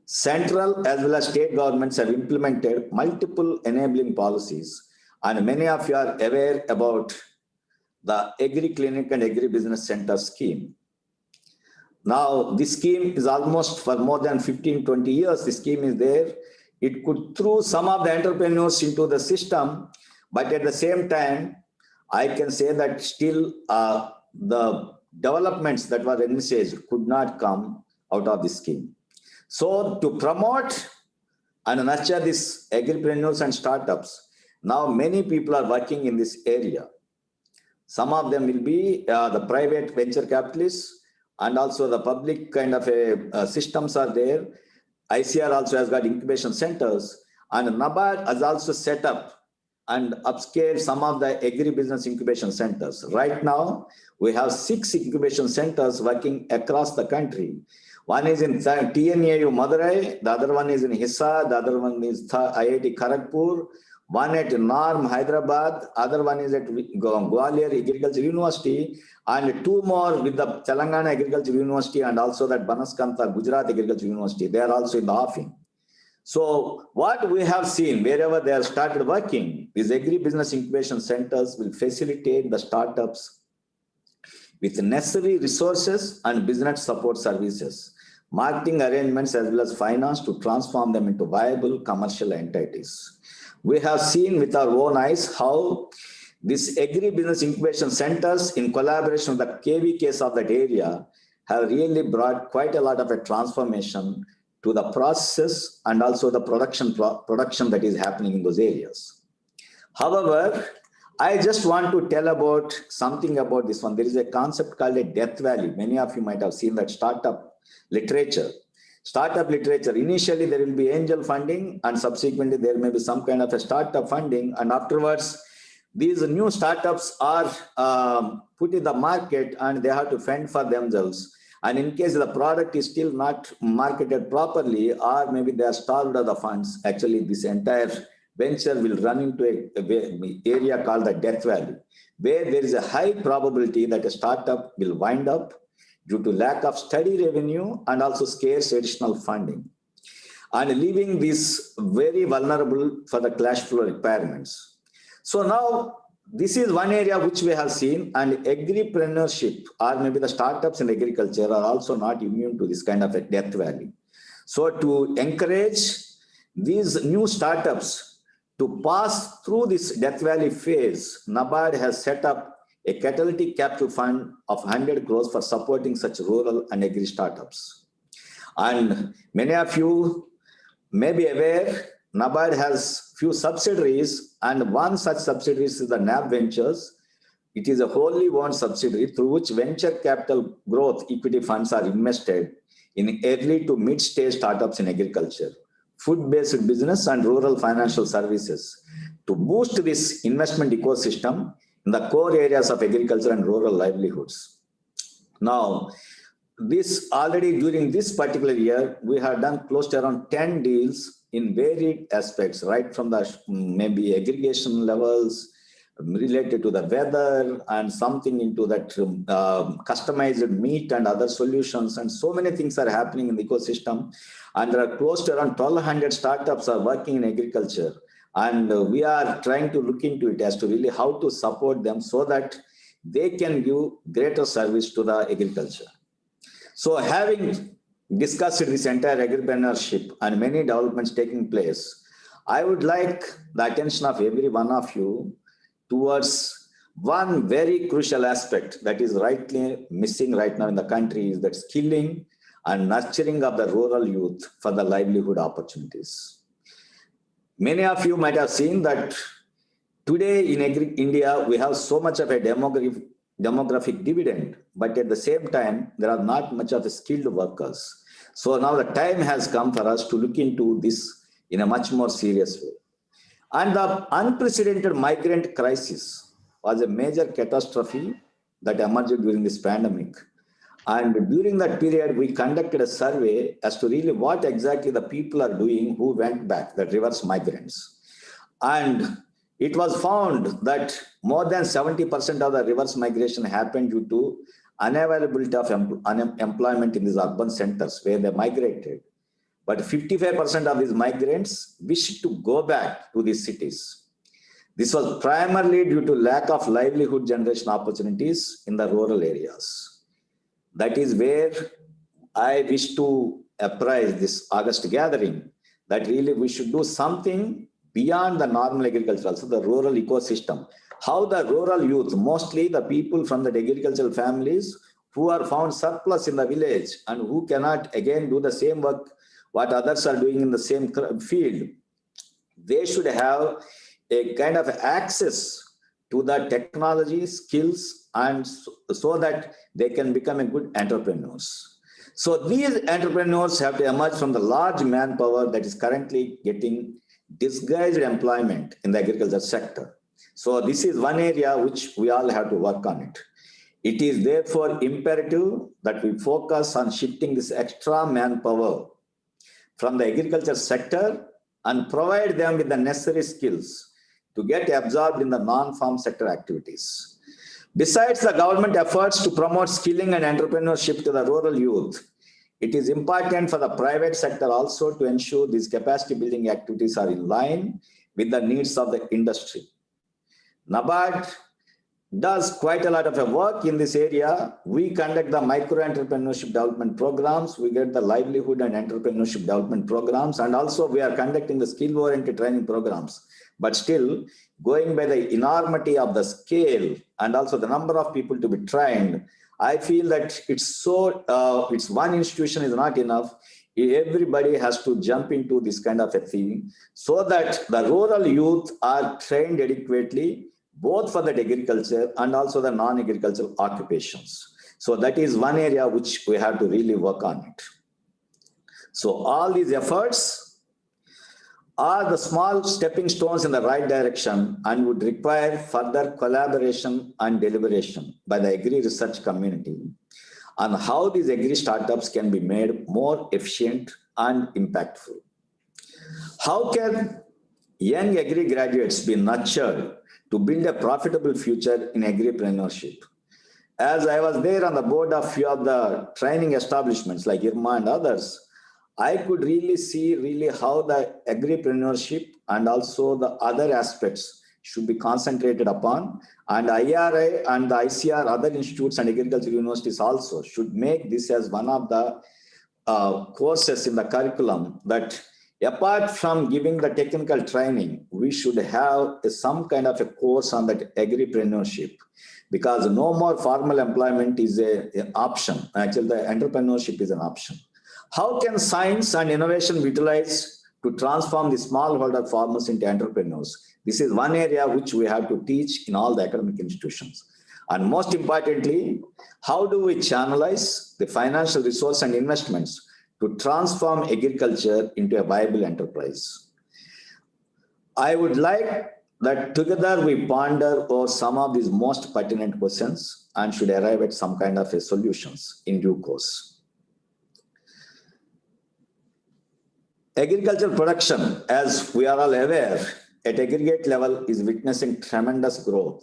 Central as well as state governments have implemented multiple enabling policies, and many of you are aware about the Agri-Clinic and Agri-Business Center scheme. Now, this scheme is almost for more than 15-20 years, the scheme is there. It could throw some of the entrepreneurs into the system, but at the same time, I can say that still the developments that were envisaged could not come out of this scheme. So to promote and nurture these agripreneurs and startups, now many people are working in this area. Some of them will be the private venture capitalists, and also the public kind of systems are there. ICR also has got incubation centers, and NABARD has also set up and upscaled some of the agribusiness incubation centers. Right now, we have 6 incubation centers working across the country. One is in TNAU Madurai, the other one is in Hisar, the other one is IIT Kharagpur, one at NARM Hyderabad, other one is at Gwalior Agriculture University, and 2 more with the Telangana Agriculture University and also that Banaskantha Gujarat Agriculture University. They are also in the offing. So what we have seen, wherever they have started working, these agribusiness incubation centers will facilitate the startups with necessary resources and business support services, marketing arrangements as well as finance to transform them into viable commercial entities. We have seen with our own eyes how these agri-business incubation centers in collaboration with the KVKs of that area have really brought quite a lot of a transformation to the process and also the production that is happening in those areas. However, I just want to tell about something about this one. There is a concept called a death valley. Many of you might have seen that startup literature. Startup literature, initially there will be angel funding and subsequently there may be some kind of a startup funding, and afterwards these new startups are put in the market and they have to fend for themselves. And in case the product is still not marketed properly, or maybe they are starved of the funds, actually this entire venture will run into an area called the death valley, where there is a high probability that a startup will wind up due to lack of steady revenue and also scarce additional funding, and leaving this very vulnerable for the cash flow requirements. So now, this is one area which we have seen, and agripreneurship or maybe the startups in agriculture are also not immune to this kind of a death valley. So to encourage these new startups to pass through this death valley phase, NABARD has set up a catalytic capital fund of 100 crores for supporting such rural and agri startups. And many of you may be aware, NABARD has few subsidiaries, and one such subsidiary is the NAB Ventures. It is a wholly owned subsidiary through which venture capital growth equity funds are invested in early to mid-stage startups in agriculture, food-based business and rural financial services to boost this investment ecosystem in the core areas of agriculture and rural livelihoods. Now, this already during this particular year, we have done close to around 10 deals in varied aspects, right from the maybe aggregation levels related to the weather and something into that customized meat and other solutions. And so many things are happening in the ecosystem. And there are close to around 1,200 startups are working in agriculture. And we are trying to look into it as to really how to support them so that they can give greater service to the agriculture. So having discussed this entire agripreneurship and many developments taking place, I would like the attention of every one of you towards one very crucial aspect that is rightly missing right now in the country, is that skilling and nurturing of the rural youth for the livelihood opportunities. Many of you might have seen that today in India, we have so much of a demographic dividend, but at the same time, there are not much of skilled workers. So now the time has come for us to look into this in a much more serious way. And the unprecedented migrant crisis was a major catastrophe that emerged during this pandemic. And during that period, we conducted a survey as to really what exactly the people are doing who went back, the reverse migrants. And it was found that more than 70% of the reverse migration happened due to unavailability of employment in these urban centers where they migrated. But 55% of these migrants wished to go back to these cities. This was primarily due to lack of livelihood generation opportunities in the rural areas. That is where I wish to apprise this August gathering, that really we should do something beyond the normal agriculture, also the rural ecosystem. How the rural youth, mostly the people from the agricultural families who are found surplus in the village and who cannot again do the same work what others are doing in the same field, they should have a kind of access to the technology, skills, and so that they can become a good entrepreneurs. So these entrepreneurs have to emerge from the large manpower that is currently getting disguised employment in the agriculture sector. So this is one area which we all have to work on it. It is therefore imperative that we focus on shifting this extra manpower from the agriculture sector and provide them with the necessary skills to get absorbed in the non-farm sector activities. Besides the government efforts to promote skilling and entrepreneurship to the rural youth, it is important for the private sector also to ensure these capacity building activities are in line with the needs of the industry. NABARD does quite a lot of work in this area. We conduct the micro-entrepreneurship development programs. We get the livelihood and entrepreneurship development programs. And also we are conducting the skill-oriented training programs. But still, going by the enormity of the scale and also the number of people to be trained, I feel that it's one institution is not enough. Everybody has to jump into this kind of a thing so that the rural youth are trained adequately, both for the agriculture and also the non-agricultural occupations. So that is one area which we have to really work on it. So all these efforts are the small stepping stones in the right direction and would require further collaboration and deliberation by the agri research community on how these agri startups can be made more efficient and impactful. How can young agri graduates be nurtured to build a profitable future in agripreneurship? As I was there on the board of few of the training establishments like IRMA and others, I could really see how the agripreneurship and also the other aspects should be concentrated upon. And IRA and the ICR, other institutes and agricultural universities also should make this as one of the courses in the curriculum, that apart from giving the technical training, we should have some kind of a course on that agripreneurship, because no more formal employment is an option. Actually, the entrepreneurship is an option. How can science and innovation be utilized to transform the smallholder farmers into entrepreneurs? This is one area which we have to teach in all the academic institutions. And most importantly, how do we channelize the financial resource and investments to transform agriculture into a viable enterprise? I would like that together we ponder over some of these most pertinent questions and should arrive at some kind of a solutions in due course. Agricultural production, as we are all aware, at aggregate level is witnessing tremendous growth.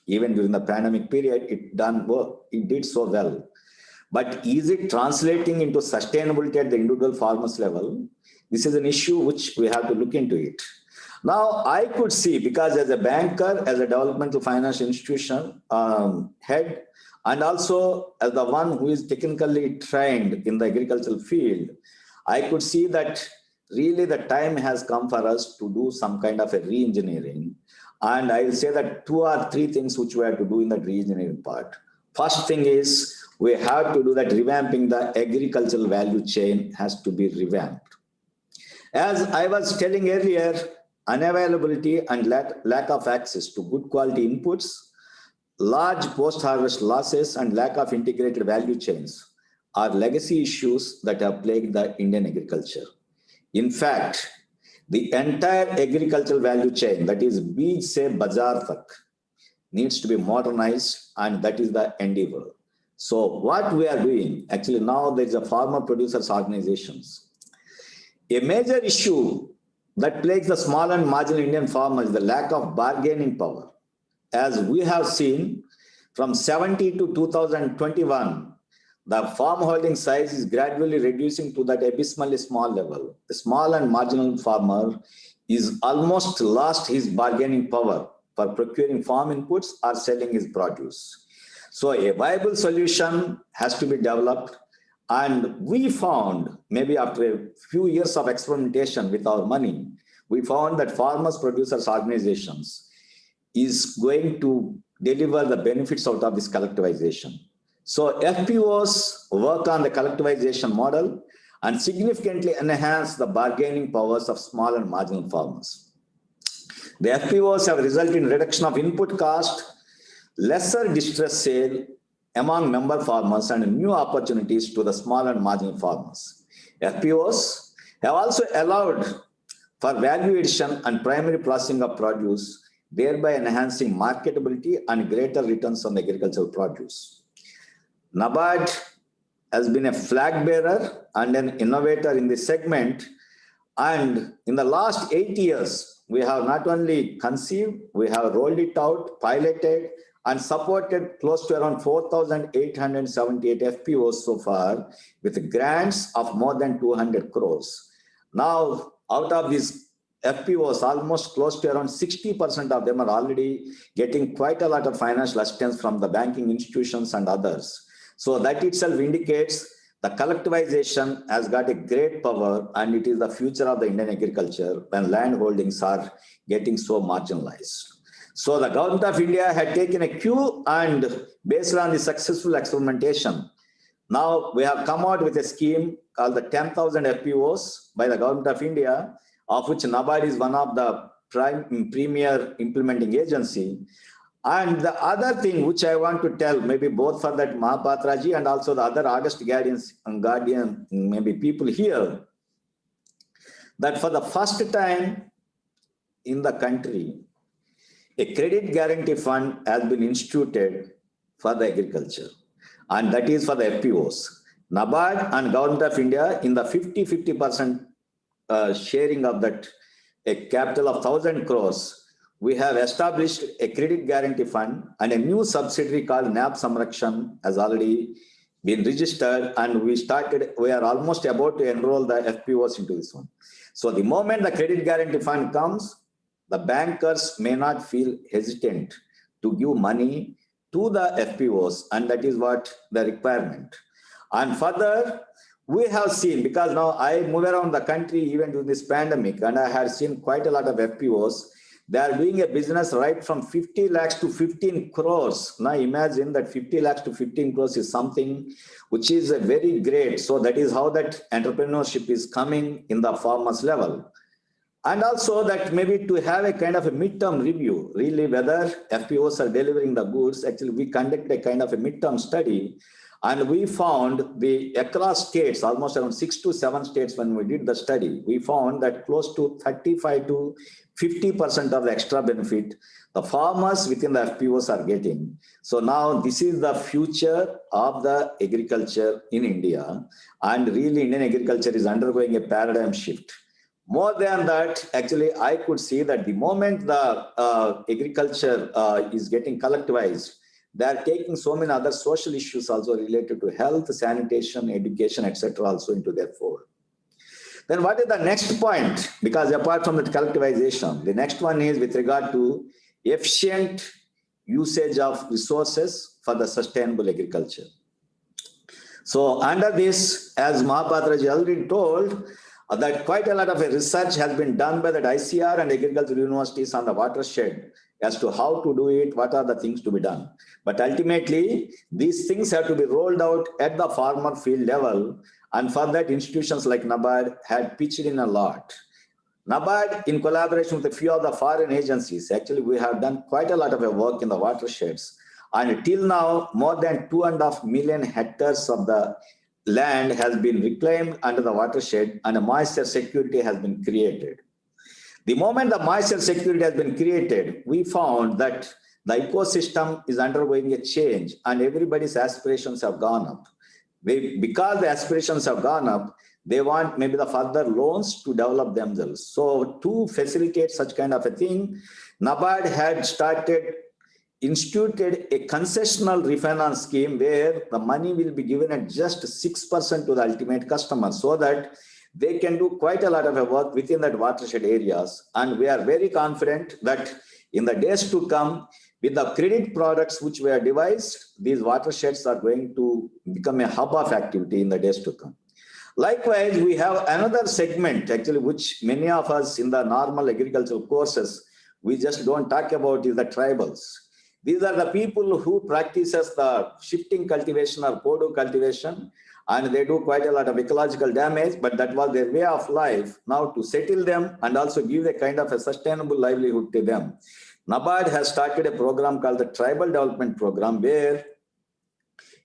Even during the pandemic period, it did so well. But is it translating into sustainability at the individual farmers level? This is an issue which we have to look into it. Now, I could see, because as a banker, as a developmental financial institution head, and also as the one who is technically trained in the agricultural field, I could see that really the time has come for us to do some kind of a re-engineering. And I will say that 2 or 3 things which we have to do in that re-engineering part. First thing is, we have to do that revamping the agricultural value chain has to be revamped. As I was telling earlier, unavailability and lack of access to good quality inputs, large post-harvest losses and lack of integrated value chains are legacy issues that have plagued the Indian agriculture. In fact, the entire agricultural value chain, that is beej se bazaar tak, needs to be modernized, and that is the endeavor. So what we are doing, actually now there is a farmer producers organizations. A major issue that plagues the small and marginal Indian farmers is the lack of bargaining power. As we have seen, from 70 to 2021, the farm holding size is gradually reducing to that abysmally small level. The small and marginal farmer is almost lost his bargaining power for procuring farm inputs or selling his produce. So a viable solution has to be developed. And we found, maybe after a few years of experimentation with our money, we found that farmers producers organizations is going to deliver the benefits out of this collectivization. So FPOs work on the collectivization model and significantly enhance the bargaining powers of small and marginal farmers. The FPOs have resulted in reduction of input cost, lesser distress sale among member farmers, and new opportunities to the small and marginal farmers. FPOs have also allowed for value addition and primary processing of produce, thereby enhancing marketability and greater returns on the agricultural produce. NABARD has been a flag bearer and an innovator in this segment. And in the last 8 years, we have not only conceived, we have rolled it out, piloted, and supported close to around 4,878 FPOs so far, with grants of more than 200 crores. Now, out of these FPOs, almost close to around 60% of them are already getting quite a lot of financial assistance from the banking institutions and others. So that itself indicates the collectivization has got a great power, and it is the future of the Indian agriculture when land holdings are getting so marginalized. So the government of India had taken a cue, and based on the successful experimentation, now we have come out with a scheme called the 10,000 FPOs by the government of India, of which NABARD is one of the premier implementing agency. And the other thing which I want to tell, maybe both for that Mahapatra ji and also the other August Guardian, maybe people here, that for the first time in the country, a credit guarantee fund has been instituted for the agriculture, and that is for the FPOs. NABARD and Government of India in the 50% sharing of that a capital of 1,000 crores, we have established a credit guarantee fund, and a new subsidiary called NAB Samrakshan has already been registered, and we are almost about to enroll the FPOs into this one. So the moment the credit guarantee fund comes, the bankers may not feel hesitant to give money to the FPOs, and that is what the requirement. And further, we have seen, because now I move around the country even during this pandemic, and I have seen quite a lot of FPOs. They are doing a business right from 50 lakhs to 15 crores. Now imagine that 50 lakhs to 15 crores is something which is a very great. So that is how that entrepreneurship is coming in the farmers level. And also that maybe to have a kind of a midterm review, really whether FPOs are delivering the goods. Actually, we conducted a kind of a midterm study, and we found across states, almost around 6 to 7 states when we did the study, we found that close to 35 to 50% of the extra benefit the farmers within the FPOs are getting. So now this is the future of the agriculture in India, and really Indian agriculture is undergoing a paradigm shift. More than that, actually, I could see that the moment the agriculture is getting collectivized, they are taking so many other social issues also related to health, sanitation, education, etc. also into their fold. Then what is the next point? Because apart from the collectivization, the next one is with regard to efficient usage of resources for the sustainable agriculture. So under this, as Mahapatra ji already told, that quite a lot of research has been done by the ICR and agricultural universities on the watershed as to how to do it, what are the things to be done. But ultimately, these things have to be rolled out at the farmer field level, and for that institutions like NABARD had pitched in a lot. NABARD, in collaboration with a few of the foreign agencies, actually we have done quite a lot of work in the watersheds, and till now, more than 2.5 million hectares of the land has been reclaimed under the watershed, and a moisture security has been created. The moment the moisture security has been created, we found that the ecosystem is undergoing a change, and everybody's aspirations have gone up. Because the aspirations have gone up, they want maybe the further loans to develop themselves. So to facilitate such kind of a thing, NABARD had instituted a concessional refinance scheme where the money will be given at just 6% to the ultimate customer, so that they can do quite a lot of work within that watershed areas. And we are very confident that in the days to come, with the credit products which were devised, these watersheds are going to become a hub of activity in the days to come. Likewise, we have another segment, actually, which many of us in the normal agricultural courses, we just don't talk about, is the tribals. These are the people who practices the shifting cultivation or podo cultivation, and they do quite a lot of ecological damage, but that was their way of life. Now to settle them and also give a kind of a sustainable livelihood to them, NABARD has started a program called the Tribal Development Program, where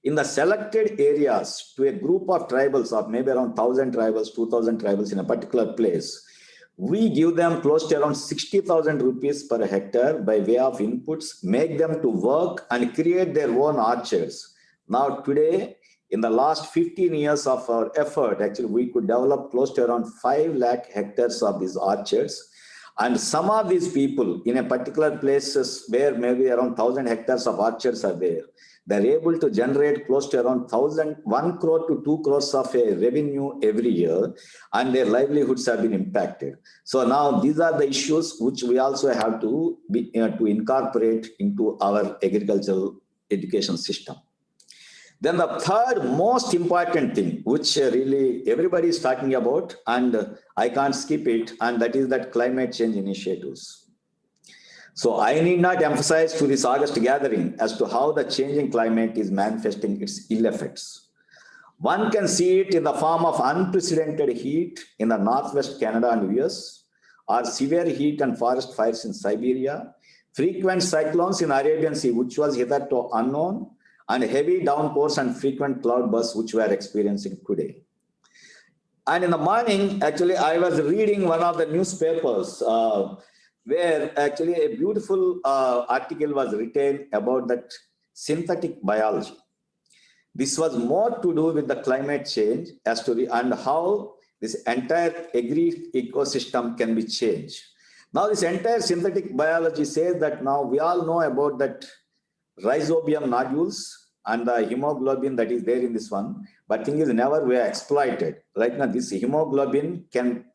in the selected areas to a group of tribals of maybe around 1,000 tribals, 2,000 tribals in a particular place, we give them close to around 60,000 rupees per hectare by way of inputs, make them to work and create their own orchards. Now today, in the last 15 years of our effort, actually we could develop close to around 5 lakh hectares of these orchards. And some of these people in a particular places where maybe around 1,000 hectares of orchards are there, they're able to generate close to around 1 crore to 2 crores of a revenue every year, and their livelihoods have been impacted. So now these are the issues which we also have to to incorporate into our agricultural education system. Then the third most important thing, which really everybody is talking about, and I can't skip it, and that is that climate change initiatives. So I need not emphasize to this August gathering as to how the changing climate is manifesting its ill effects. One can see it in the form of unprecedented heat in the Northwest Canada and US, or severe heat and forest fires in Siberia, frequent cyclones in Arabian Sea, which was hitherto unknown, and heavy downpours and frequent cloud bursts, which we are experiencing today. And in the morning, actually, I was reading one of the newspapers where actually a beautiful article was written about that synthetic biology. This was more to do with the climate change as to and how this entire agri ecosystem can be changed. Now, this entire synthetic biology says that now we all know about that rhizobium nodules and the hemoglobin that is there in this one, but thing is never were exploited. Right now, this hemoglobin can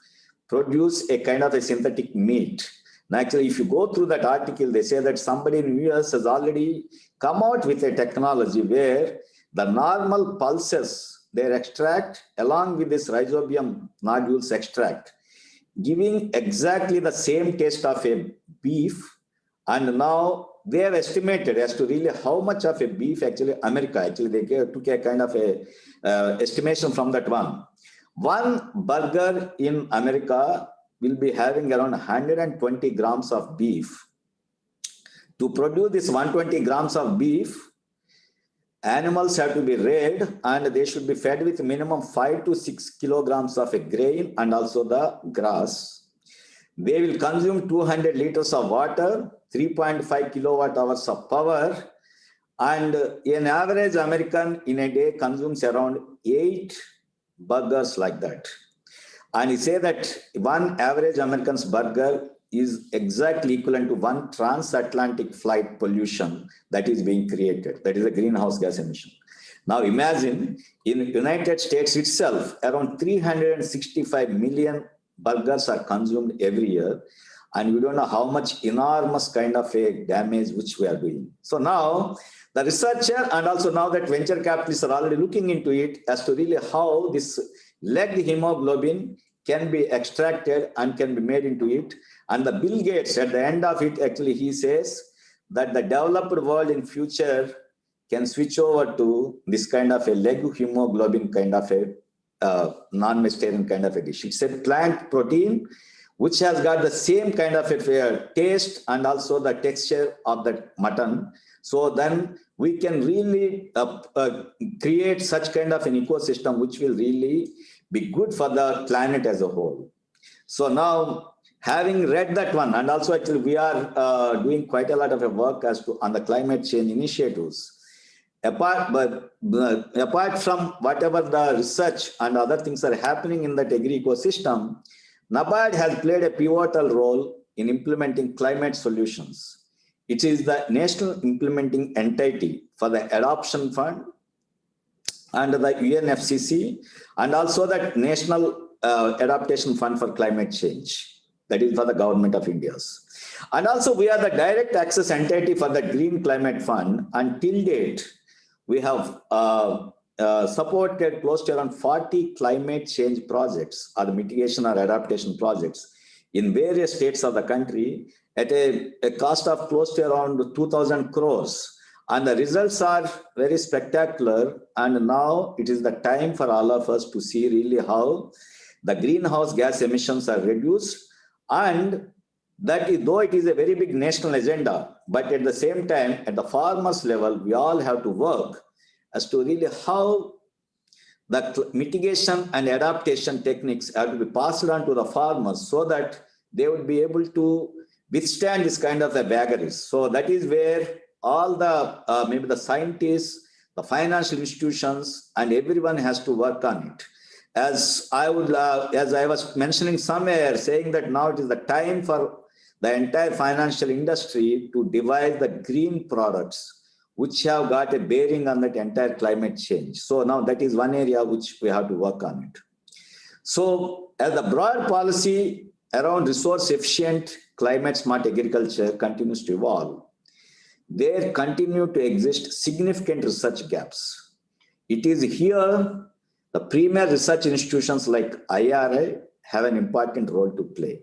produce a kind of a synthetic meat. Now, actually, if you go through that article, they say that somebody in the US has already come out with a technology where the normal pulses, they extract along with this rhizobium nodules extract, giving exactly the same taste of a beef. And now they have estimated as to really how much of a beef actually America, actually they took a kind of a estimation from that one. One burger in America will be having around 120 grams of beef. To produce this 120 grams of beef, animals have to be reared and they should be fed with minimum 5 to 6 kilograms of a grain and also the grass. They will consume 200 liters of water, 3.5 kilowatt hours of power, and an average American in a day consumes around 8 burgers like that. And he say that one average American's burger is exactly equivalent to one transatlantic flight pollution that is being created. That is a greenhouse gas emission. Now imagine in the United States itself, around 365 million burgers are consumed every year. And we don't know how much enormous kind of a damage which we are doing. So now the researcher and also now that venture capitalists are already looking into it as to really how this legged hemoglobin can be extracted and can be made into it. And the Bill Gates at the end of it, actually, he says that the developed world in future can switch over to this kind of a leg hemoglobin kind of a non-vegetarian kind of a dish. It's a plant protein which has got the same kind of a taste and also the texture of the mutton. So then we can really create such kind of an ecosystem which will really be good for the planet as a whole. So now, having read that one, and also actually we are doing quite a lot of work as to on the climate change initiatives. Apart from whatever the research and other things are happening in that agri ecosystem, NABARD has played a pivotal role in implementing climate solutions. It is the national implementing entity for the Adoption Fund under the UNFCCC and also the National Adaptation Fund for Climate Change. That is for the Government of India. And also we are the direct access entity for the Green Climate Fund, and till date, we have supported close to around 40 climate change projects or the mitigation or adaptation projects in various states of the country at a cost of close to around 2,000 crores. And the results are very spectacular. And now it is the time for all of us to see really how the greenhouse gas emissions are reduced. And that is, though it is a very big national agenda, but at the same time, at the farmers level, we all have to work as to really how the mitigation and adaptation techniques have to be passed on to the farmers so that they would be able to withstand this kind of a vagaries. So that is where all the, maybe the scientists, the financial institutions, and everyone has to work on it. As I was mentioning somewhere, saying that now it is the time for the entire financial industry to devise the green products which have got a bearing on that entire climate change. So now that is one area which we have to work on it. So as the broad policy around resource efficient climate smart agriculture continues to evolve, there continue to exist significant research gaps. It is here the premier research institutions like IRA have an important role to play.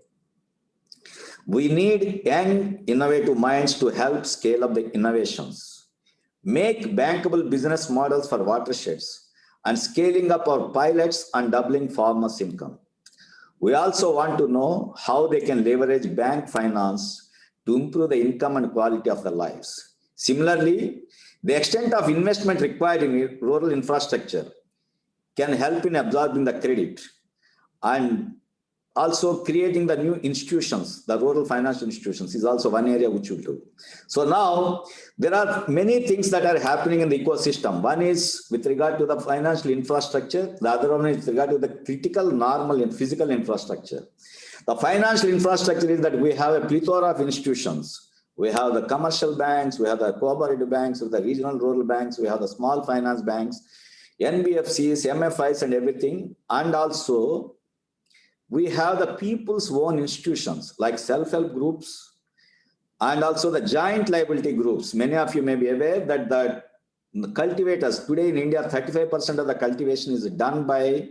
We need young innovative minds to help scale up the innovations, make bankable business models for watersheds, and scaling up our pilots and doubling farmers' income. We also want to know how they can leverage bank finance to improve the income and quality of their lives. Similarly, the extent of investment required in rural infrastructure can help in absorbing the credit and also creating the new institutions, the rural financial institutions is also one area which we do. So now there are many things that are happening in the ecosystem. One is with regard to the financial infrastructure. The other one is with regard to the critical, normal and physical infrastructure. The financial infrastructure is that we have a plethora of institutions. We have the commercial banks, we have the cooperative banks, we have the regional rural banks, we have the small finance banks, NBFCs, MFIs and everything. And also we have the people's own institutions like self-help groups and also the joint liability groups. Many of you may be aware that the cultivators today in India, 35% of the cultivation is done by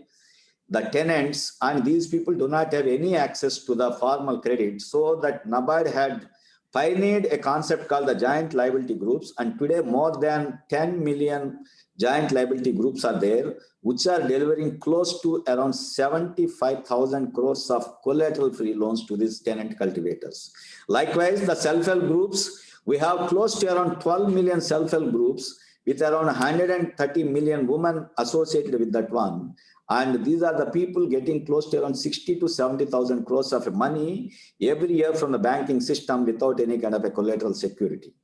the tenants, and these people do not have any access to the formal credit. So that NABARD had pioneered a concept called the joint liability groups, and today more than 10 million giant liability groups are there, which are delivering close to around 75,000 crores of collateral-free loans to these tenant cultivators. Likewise, the self-help groups, we have close to around 12 million self-help groups with around 130 million women associated with that one. And these are the people getting close to around 60 to 70,000 crores of money every year from the banking system without any kind of a collateral security.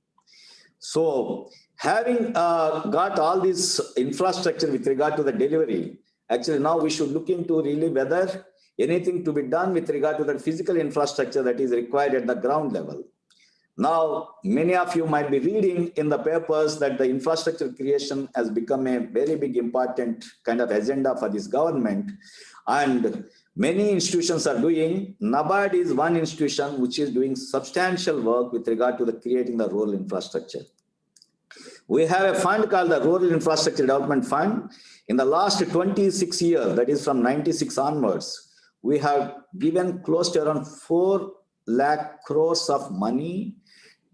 So having got all this infrastructure with regard to the delivery, actually now we should look into really whether anything to be done with regard to the physical infrastructure that is required at the ground level. Now, many of you might be reading in the papers that the infrastructure creation has become a very big important kind of agenda for this government. And many institutions are doing. NABARD is one institution which is doing substantial work with regard to the creating the rural infrastructure. We have a fund called the Rural Infrastructure Development Fund. In the last 26 years, that is from 96 onwards, we have given close to around 4 lakh crores of money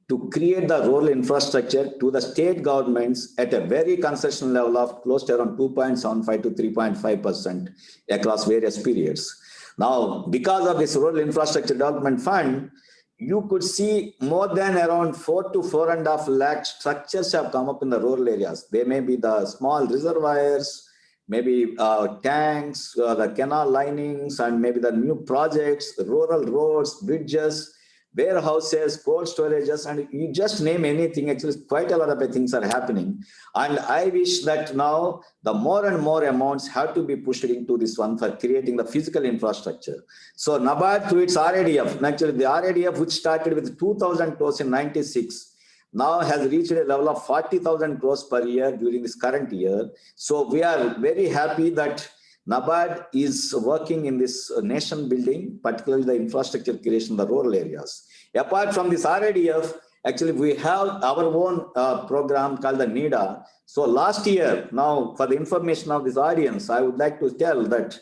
to create the rural infrastructure to the state governments at a very concession level of close to around 2.75 to 3.5% across various periods. Now, because of this Rural Infrastructure Development Fund, you could see more than around 4 to 4.5 lakh structures have come up in the rural areas. They may be the small reservoirs, maybe tanks, the canal linings, and maybe the new projects, the rural roads, bridges, warehouses, cold storages, and you just name anything. Actually, quite a lot of things are happening. And I wish that now the more and more amounts have to be pushed into this one for creating the physical infrastructure. So NABARD through its RADF, actually the RADF which started with 2,000 crores in 96, now has reached a level of 40,000 crores per year during this current year. So we are very happy that NABARD is working in this nation building, particularly the infrastructure creation in the rural areas. Apart from this RADF, actually we have our own program called the NIDA. So last year, now for the information of this audience, I would like to tell that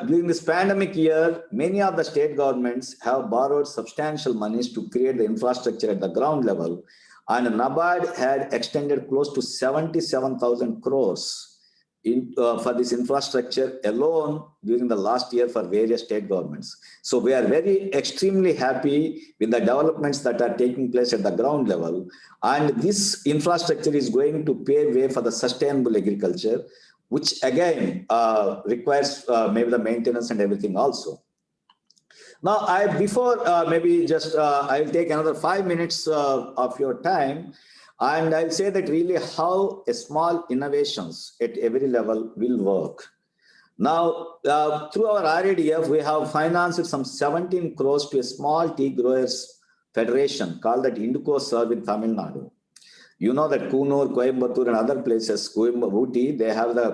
during this pandemic year, many of the state governments have borrowed substantial monies to create the infrastructure at the ground level. And NABARD had extended close to 77,000 crores for this infrastructure alone during the last year for various state governments. So we are very extremely happy with the developments that are taking place at the ground level. And this infrastructure is going to pave way for the sustainable agriculture, which again requires maybe the maintenance and everything also. Now, I'll take another 5 minutes of your time. And I'll say that really how a small innovations at every level will work. Now, through our RADF, we have financed some 17 crores to a small tea growers federation called that Induco Serve in Tamil Nadu. You know that Kunur, Coimbatore and other places, Ooty, they have the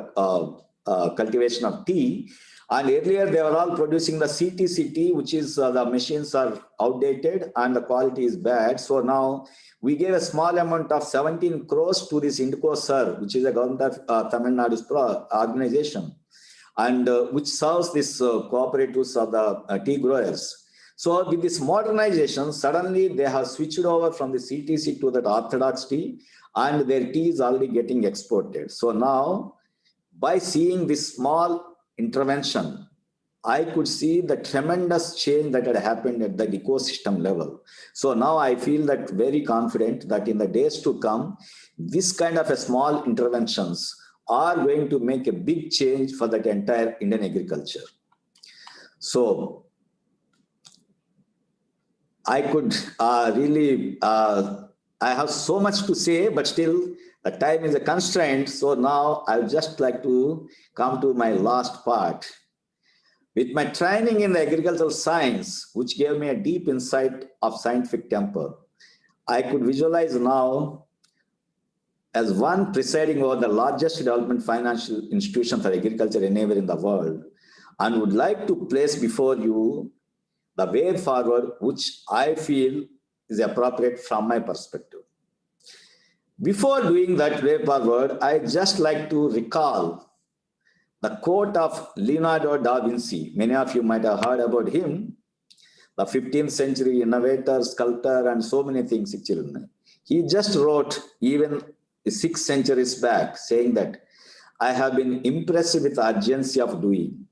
cultivation of tea. And earlier they were all producing the CTC tea, which is the machines are outdated and the quality is bad. So now we gave a small amount of 17 crores to this Indico Sir, which is a government of Tamil Nadu's organization, and which serves this cooperatives of the tea growers. So with this modernization, suddenly they have switched over from the CTC to that orthodox tea, and their tea is already getting exported. So now, by seeing this small intervention, I could see the tremendous change that had happened at the ecosystem level. So now I feel that very confident that in the days to come, this kind of a small interventions are going to make a big change for that entire Indian agriculture. So I could I have so much to say, but still the time is a constraint. So now I would just like to come to my last part. With my training in the agricultural science, which gave me a deep insight of scientific temper, I could visualize now as one presiding over the largest development financial institution for agriculture anywhere in the world, and would like to place before you the way forward, which I feel is appropriate from my perspective. Before doing that way forward, I just like to recall the quote of Leonardo da Vinci. Many of you might have heard about him, the 15th century innovator, sculptor, and so many things. He just wrote even 6 centuries back saying that I have been impressed with the urgency of doing,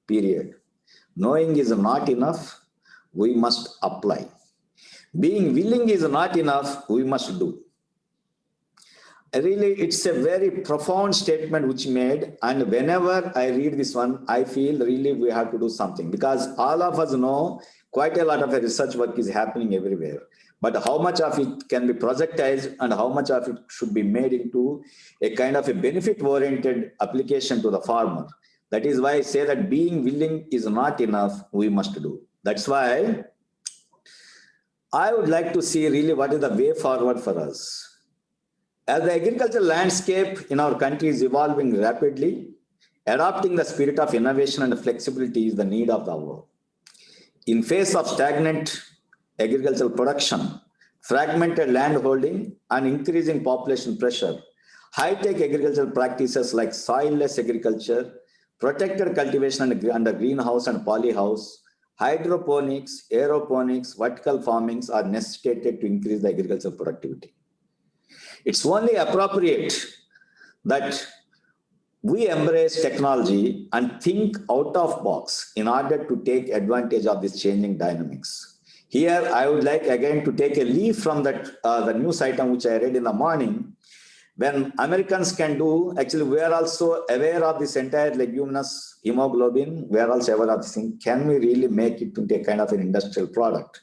period. Knowing is not enough, we must apply. Being willing is not enough, we must do. Really, it's a very profound statement which he made, and whenever I read this one, I feel really we have to do something, because all of us know quite a lot of research work is happening everywhere. But how much of it can be projectized and how much of it should be made into a kind of a benefit-oriented application to the farmer. That is why I say that being willing is not enough, we must do. That's why I would like to see really what is the way forward for us. As the agricultural landscape in our country is evolving rapidly, adopting the spirit of innovation and flexibility is the need of the hour. In face of stagnant agricultural production, fragmented land holding, and increasing population pressure, high-tech agricultural practices like soil-less agriculture, protected cultivation under greenhouse and polyhouse, hydroponics, aeroponics, vertical farmings are necessitated to increase the agricultural productivity. It's only appropriate that we embrace technology and think out of box in order to take advantage of this changing dynamics. Here, I would like again to take a leaf from that the news item which I read in the morning. When Americans can do, actually we are also aware of this entire leguminous hemoglobin, we are also aware of this thing. Can we really make it into a kind of an industrial product?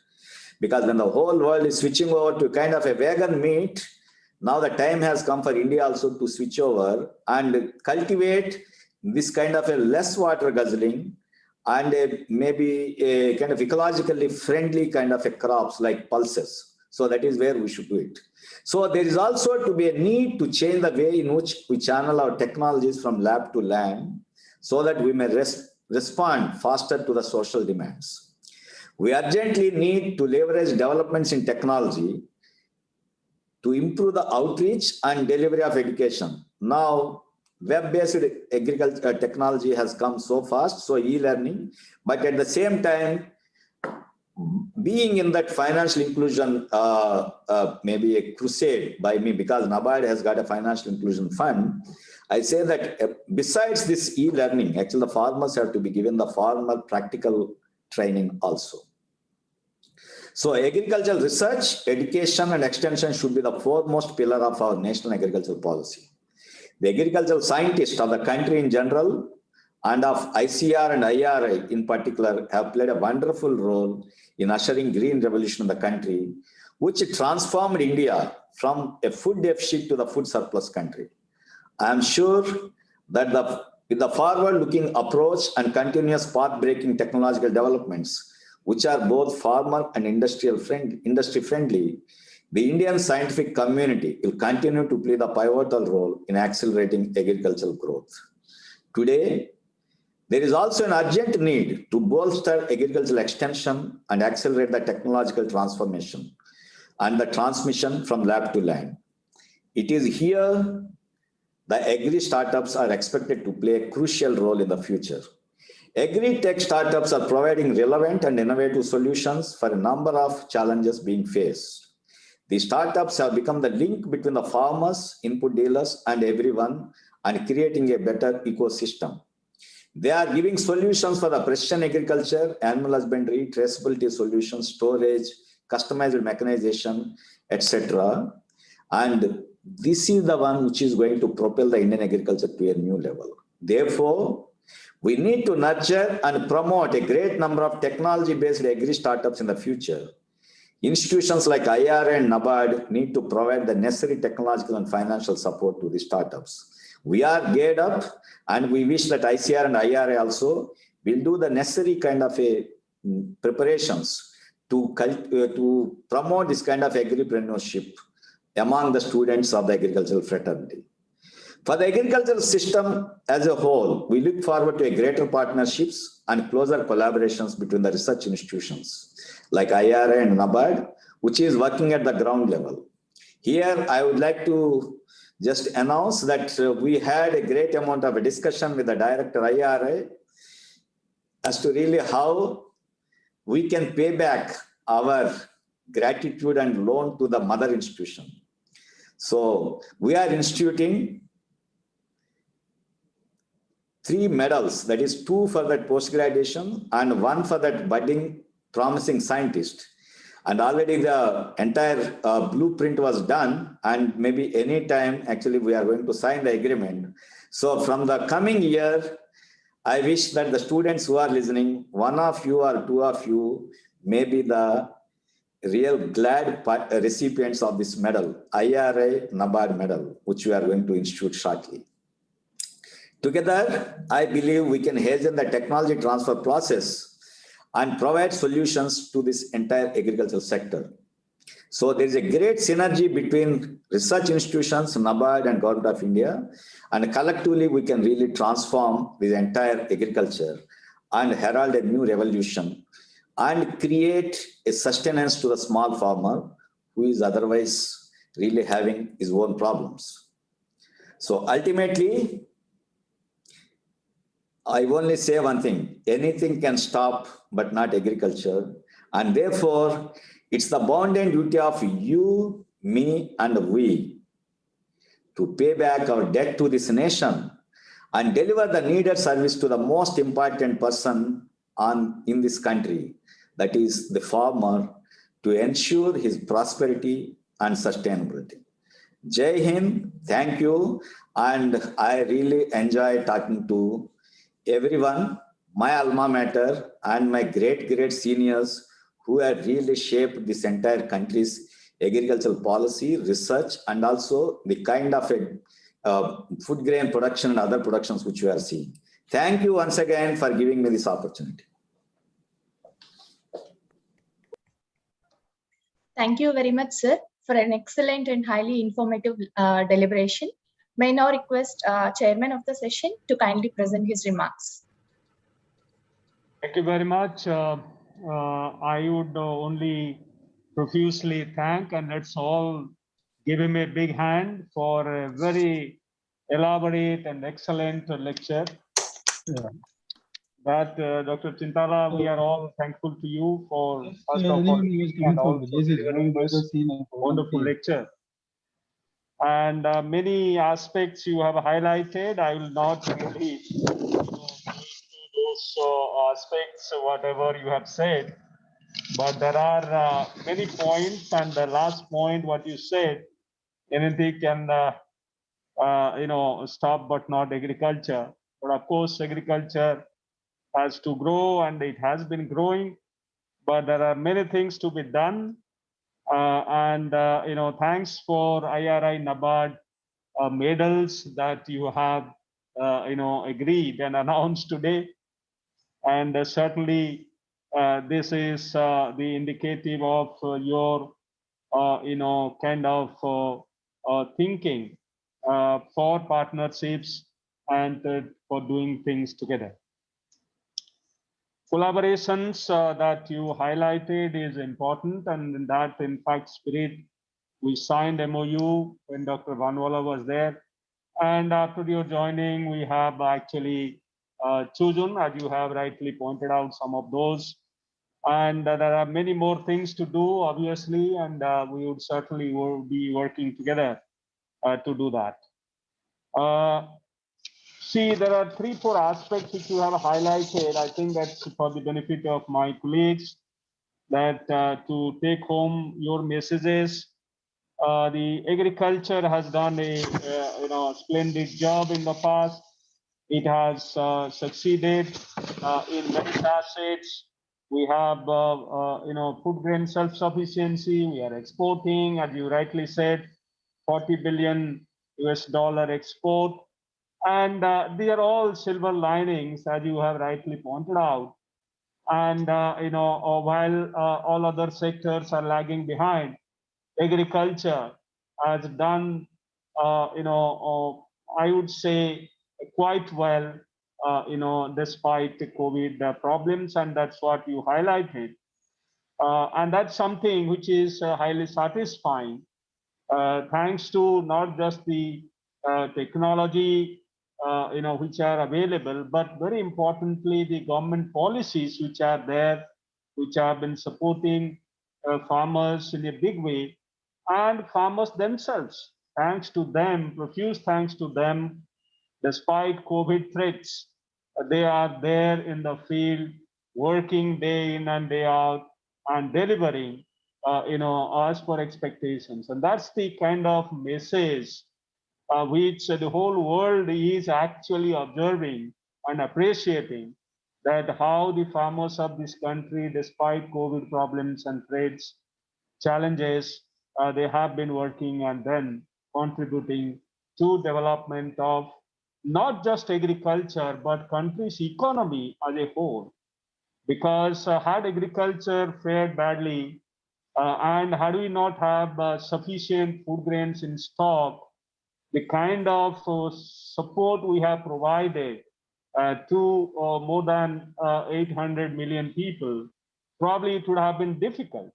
Because when the whole world is switching over to kind of a vegan meat, now the time has come for India also to switch over and cultivate this kind of a less water guzzling and maybe a kind of ecologically friendly kind of a crops like pulses. So that is where we should do it. So there is also to be a need to change the way in which we channel our technologies from lab to land so that we may respond faster to the social demands. We urgently need to leverage developments in technology to improve the outreach and delivery of education. Now, web-based agriculture technology has come so fast, so e-learning, but at the same time, being in that financial inclusion, maybe a crusade by me, because NABARD has got a financial inclusion fund, I say that besides this e-learning, actually the farmers have to be given the formal practical training also. So agricultural research, education and extension should be the foremost pillar of our national agricultural policy. The agricultural scientists of the country in general and of ICR and IRI in particular have played a wonderful role in ushering green revolution in the country, which transformed India from a food deficit to the food surplus country. I am sure that with the forward-looking approach and continuous path-breaking technological developments, which are both farmer and industry friendly, The Indian scientific community will continue to play the pivotal role in accelerating agricultural growth. Today, there is also an urgent need to bolster agricultural extension and accelerate the technological transformation and the transmission from lab to land. It is here the agri startups are expected to play a crucial role in the future. Agri-tech startups are providing relevant and innovative solutions for a number of challenges being faced. The startups have become the link between the farmers, input dealers, and everyone, and creating a better ecosystem. They are giving solutions for the precision agriculture, animal husbandry, traceability solutions, storage, customized mechanization, etc. And this is the one which is going to propel the Indian agriculture to a new level. Therefore, we need to nurture and promote a great number of technology-based agri startups in the future. Institutions like IRA and NABARD need to provide the necessary technological and financial support to the startups. We are geared up, and we wish that ICR and IRA also will do the necessary kind of preparations to promote this kind of agripreneurship among the students of the agricultural fraternity. For the agricultural system as a whole, we look forward to a greater partnerships and closer collaborations between the research institutions like IRA and NABARD, which is working at the ground level. Here, I would like to just announce that we had a great amount of a discussion with the director IRA as to really how we can pay back our gratitude and loan to the mother institution. So we are instituting 3 medals, that is 2 for that post-graduation and 1 for that budding promising scientist. And already the entire blueprint was done, and maybe any time actually we are going to sign the agreement. So from the coming year, I wish that the students who are listening, 1 of you or 2 of you may be the real glad recipients of this medal, IRA NABARD medal, which we are going to institute shortly. Together, I believe we can hasten the technology transfer process and provide solutions to this entire agricultural sector. So there is a great synergy between research institutions, NABARD and Government of India, and collectively we can really transform this entire agriculture and herald a new revolution and create a sustenance to the small farmer who is otherwise really having his own problems. So ultimately, I only say one thing: anything can stop, but not agriculture. And therefore, it's the bounden duty of you, me, and we to pay back our debt to this nation and deliver the needed service to the most important person in this country, that is the farmer, to ensure his prosperity and sustainability. Jai Hind, thank you. And I really enjoy talking to everyone, my alma mater, and my great seniors who have really shaped this entire country's agricultural policy, research, and also the kind of food grain production and other productions which we are seeing. Thank you once again for giving me this opportunity. Thank you very much, sir, for an excellent and highly informative deliberation. May now request Chairman of the session to kindly present his remarks. Thank you very much. I would only profusely thank, and let's all give him a big hand for a very elaborate and excellent lecture. Yeah. But Dr. Chintala, we are all thankful to you for first of all and also delivering this wonderful lecture. And many aspects you have highlighted. I will not really go into those aspects, whatever you have said. But there are many points, and the last point, what you said, anything can stop, but not agriculture. But of course, agriculture has to grow, and it has been growing. But there are many things to be done. Thanks for IRI NABARD medals that you have agreed and announced today. And certainly this is the indicative of your kind of thinking for partnerships and for doing things together. Collaborations that you highlighted is important, and in that, in fact, spirit, we signed MOU when Dr. Vanwala was there. And after your joining, we have actually chosen, as you have rightly pointed out, some of those. And there are many more things to do, obviously, and we would certainly be working together to do that. See, there are 3-4 aspects which you have highlighted. I think that's for the benefit of my colleagues, that to take home your messages. The agriculture has done a splendid job in the past. It has succeeded in many facets. We have food grain self-sufficiency. We are exporting, as you rightly said, $40 billion export. And they are all silver linings, as you have rightly pointed out. And while all other sectors are lagging behind, agriculture has done, I would say, quite well, despite the COVID problems, and that's what you highlighted. And that's something which is highly satisfying, thanks to not just the technology which are available, but very importantly, the government policies which are there, which have been supporting farmers in a big way, and farmers themselves. Thanks to them, profuse thanks to them, despite COVID threats, they are there in the field, working day in and day out, and delivering, as per expectations. And that's the kind of message which the whole world is actually observing and appreciating, that how the farmers of this country, despite COVID problems and threats, challenges, they have been working and then contributing to development of not just agriculture, but country's economy as a whole. Because had agriculture fared badly, and had we not have sufficient food grains in stock, the kind of support we have provided to more than 800 million people, probably it would have been difficult,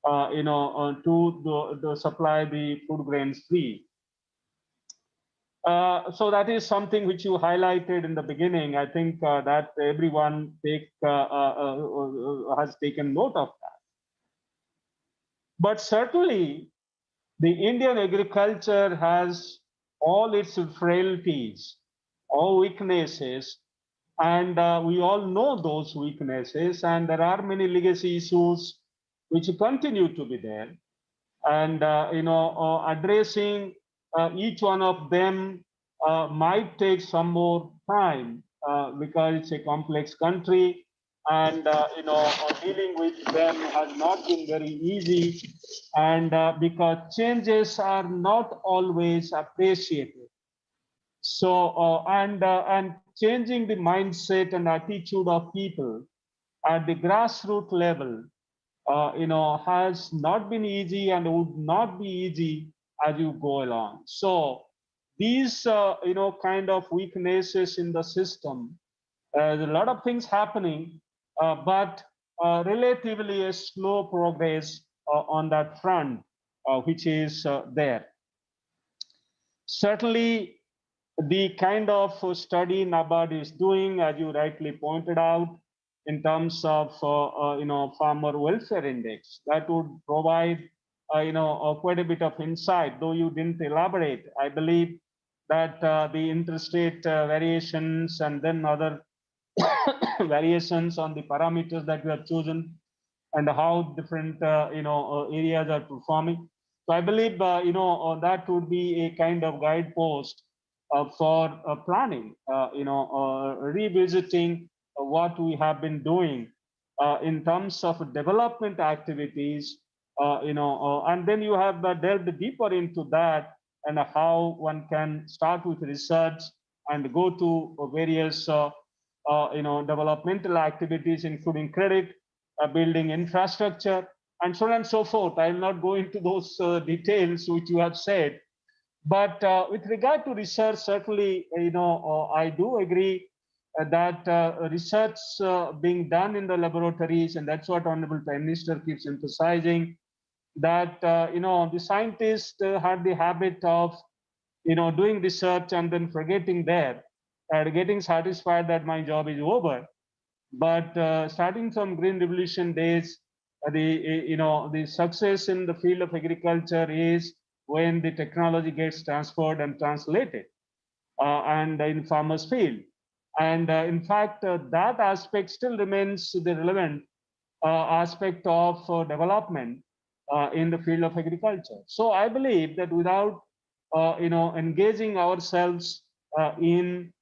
to supply the food grains free. So that is something which you highlighted in the beginning. I think that everyone has taken note of that. But certainly, the Indian agriculture has all its frailties, all weaknesses, and we all know those weaknesses, and there are many legacy issues which continue to be there. And addressing each one of them might take some more time because it's a complex country, and dealing with them has not been very easy, and because changes are not always appreciated. So and changing the mindset and attitude of people at the grassroots level, has not been easy and would not be easy as you go along. So these, kind of weaknesses in the system, there's a lot of things happening, but relatively a slow progress on that front, which is there. Certainly, the kind of study NABARD is doing, as you rightly pointed out, in terms of farmer welfare index, that would provide quite a bit of insight. Though you didn't elaborate, I believe that the interstate variations and then other variations on the parameters that we have chosen and how different areas are performing. So I believe that would be a kind of guidepost for planning, revisiting what we have been doing in terms of development activities, and then you have delved deeper into that and how one can start with research and go to various, developmental activities, including credit, building infrastructure, and so on and so forth. I will not go into those details which you have said. But with regard to research, certainly, I do agree that research being done in the laboratories, and that's what Honorable Prime Minister keeps emphasizing, that, the scientists had the habit of, doing research and then forgetting there, getting satisfied that my job is over. But starting from Green Revolution days, the success in the field of agriculture is when the technology gets transferred and translated, and in farmers' field. And in fact, that aspect still remains the relevant aspect of development in the field of agriculture. So I believe that without engaging ourselves in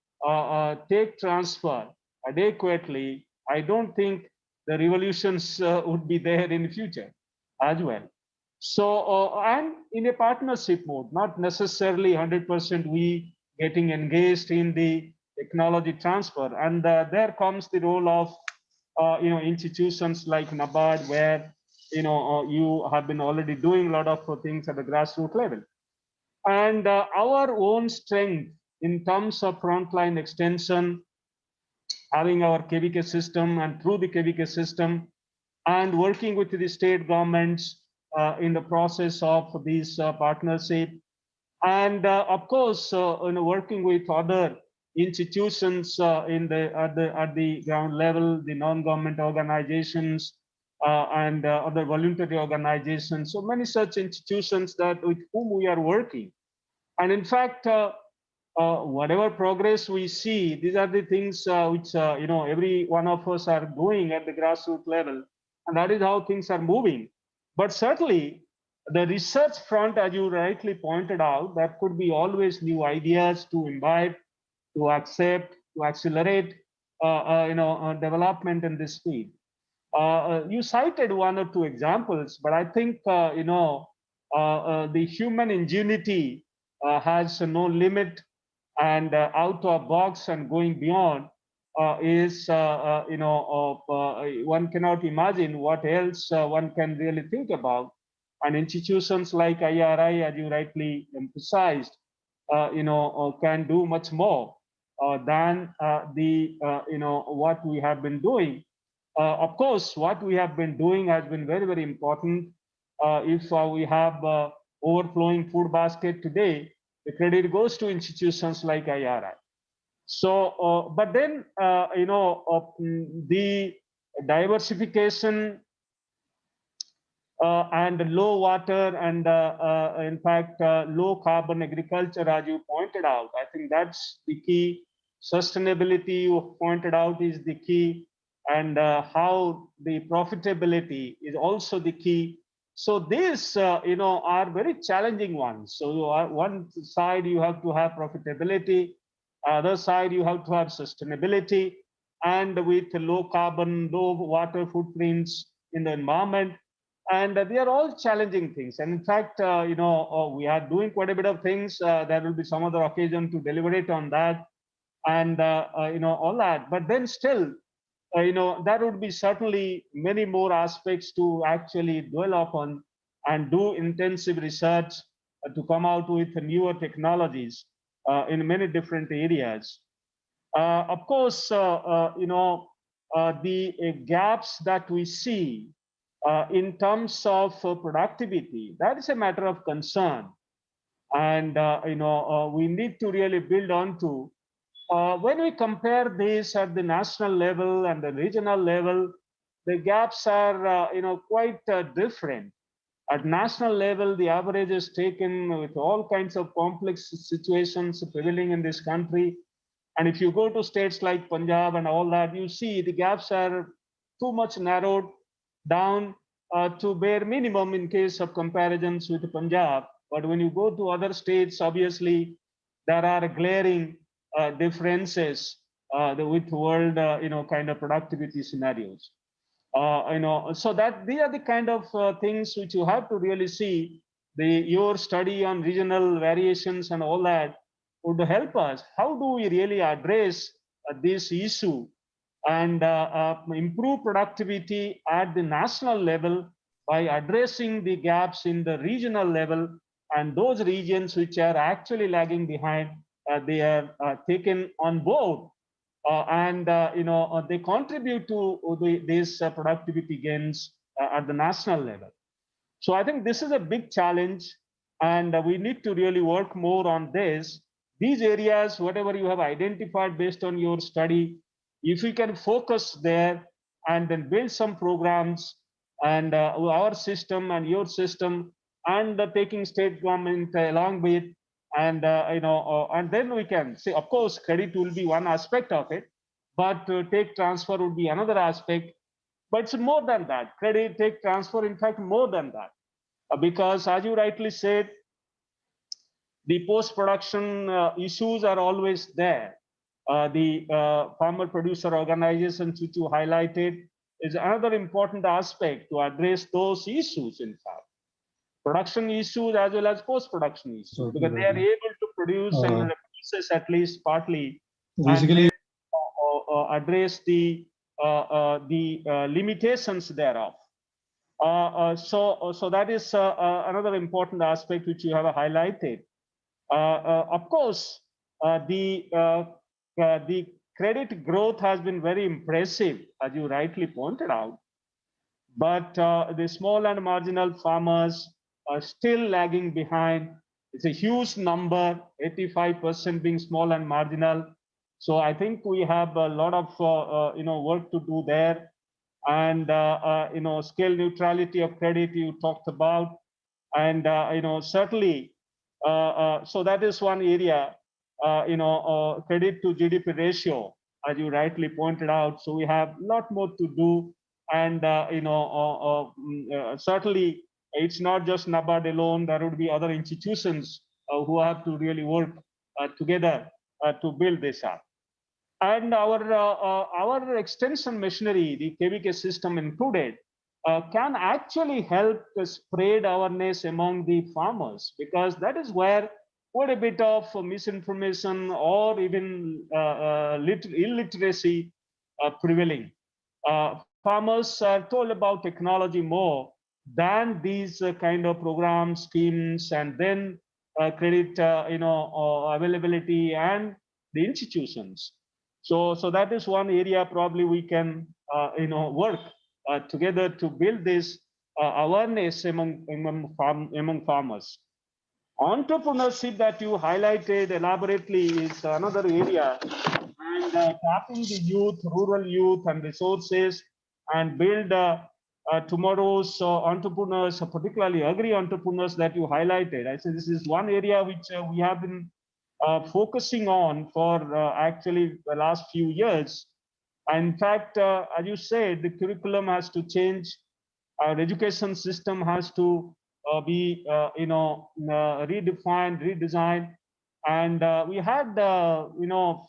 tech transfer adequately, I don't think the revolutions would be there in the future as well. So, and in a partnership mode, not necessarily 100% we getting engaged in the technology transfer. And there comes the role of, institutions like NABARD, where, you have been already doing a lot of things at the grassroots level. And our own strength in terms of frontline extension, having our KVK system, and through the KVK system, and working with the state governments in the process of this partnership, and of course, working with other institutions at the ground level, the non-government organizations and other voluntary organizations. So many such institutions that with whom we are working, and in fact, whatever progress we see, these are the things which every one of us are doing at the grassroots level, and that is how things are moving. But certainly, the research front, as you rightly pointed out, that could be always new ideas to imbibe, to accept, to accelerate, development in this field. You cited one or two examples, but I think the human ingenuity has no limit, and out of box and going beyond is one cannot imagine what else one can really think about. And institutions like IRI, as you rightly emphasized, can do much more than what we have been doing. Of course, what we have been doing has been very, very important. If we have overflowing food basket today, the credit goes to institutions like IRI. So, but then, the diversification and low water and, in fact, low carbon agriculture, as you pointed out, I think that's the key. Sustainability, you pointed out, is the key, and how the profitability is also the key. So these, are very challenging ones. So on one side, you have to have profitability. Other side, you have to have sustainability, and with low carbon, low water footprints in the environment. And they are all challenging things. And in fact, we are doing quite a bit of things. There will be some other occasion to deliberate on that, and all that. But then still, there would be certainly many more aspects to actually dwell upon and do intensive research to come out with newer technologies in many different areas. Of course, the gaps that we see in terms of productivity, that is a matter of concern. And, we need to really build on to. When we compare this at the national level and the regional level, the gaps are, quite different. At national level, the average is taken with all kinds of complex situations prevailing in this country. And if you go to states like Punjab and all that, you see the gaps are too much narrowed down to bare minimum in case of comparisons with Punjab. But when you go to other states, obviously, there are glaring differences with world, kind of productivity scenarios. So that these are the kind of things which you have to really see. Your study on regional variations and all that would help us. How do we really address this issue and improve productivity at the national level, by addressing the gaps in the regional level, and those regions which are actually lagging behind, they are taken on board, and they contribute to these productivity gains at the national level. So I think this is a big challenge, and we need to really work more on this. These areas, whatever you have identified based on your study, if we can focus there and then build some programs, and our system and your system, and taking state government along with, and and then we can see, of course, credit will be one aspect of it, but take transfer would be another aspect. But it's more than that. Credit, take transfer, in fact, more than that. Because as you rightly said, the post-production issues are always there. The farmer producer organizations which you highlighted is another important aspect to address those issues, in fact. Production issues as well as post-production issues, okay, because they are able to produce and process at least partly, basically, and then, address the limitations thereof. So that is another important aspect which you have highlighted. Of course, the credit growth has been very impressive, as you rightly pointed out. But the small and marginal farmers are still lagging behind. It's a huge number, 85% being small and marginal. So I think we have a lot of work to do there. And scale neutrality of credit you talked about, and certainly, so that is one area. Credit to GDP ratio, as you rightly pointed out. So we have a lot more to do, and certainly it's not just NABARD alone. There would be other institutions who have to really work together to build this up. And our extension machinery, the KVK system included, can actually help spread awareness among the farmers, because that is where quite a bit of misinformation or even illiteracy prevailing. Farmers are told about technology more than these kind of programs, schemes, and then credit availability and the institutions. So that is one area probably we can work together to build this awareness among farmers. Entrepreneurship that you highlighted elaborately is another area, and tapping the youth, rural youth and resources, and build tomorrow's entrepreneurs, particularly agri-entrepreneurs that you highlighted. I say this is one area which we have been focusing on for actually the last few years. In fact, as you said, the curriculum has to change. Our education system has to be, redefined, redesigned. And we had,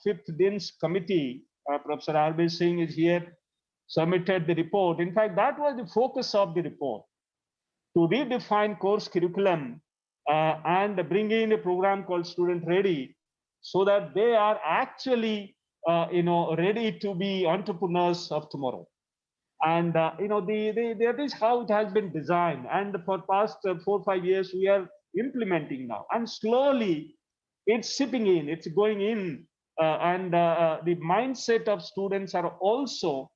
Fifth DINS committee, Professor Arbir Singh is here, submitted the report. In fact, that was the focus of the report, to redefine course curriculum and bring in a program called Student Ready, so that they are actually, ready to be entrepreneurs of tomorrow. And that is how it has been designed. And for past 4 or 5 years, we are implementing now, and slowly it's sipping in, it's going in, and the mindset of students are also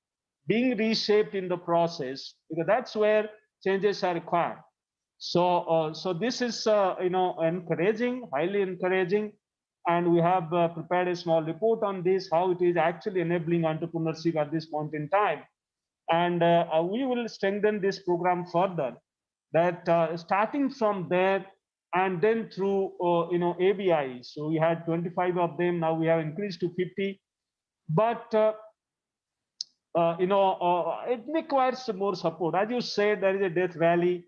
being reshaped in the process, because that's where changes are required. So this is encouraging, highly encouraging, and we have prepared a small report on this, how it is actually enabling entrepreneurship at this point in time. And we will strengthen this program further, that starting from there and then through ABI. So we had 25 of them, now we have increased to 50. But it requires more support. As you said, there is a death valley,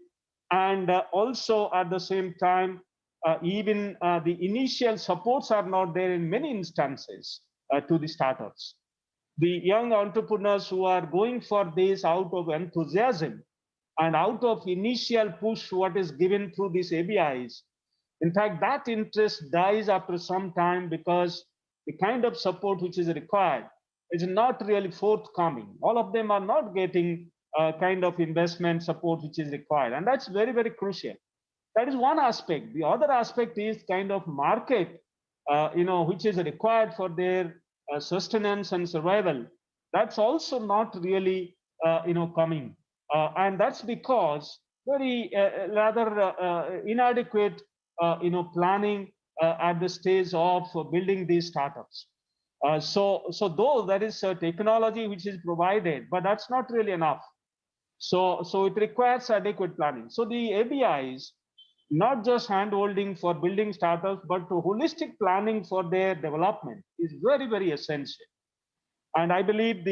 and also at the same time, even the initial supports are not there in many instances to the startups. The young entrepreneurs who are going for this out of enthusiasm and out of initial push what is given through these ABIs, in fact, that interest dies after some time, because the kind of support which is required is not really forthcoming. All of them are not getting kind of investment support which is required. And that's very, very crucial. That is one aspect. The other aspect is kind of market, which is required for their sustenance and survival. That's also not really, coming. And that's because very rather inadequate, planning at the stage of building these startups. So though there is technology which is provided, but that's not really enough. So it requires adequate planning. So the ABIs, not just hand-holding for building startups, but holistic planning for their development is very, very essential. And I believe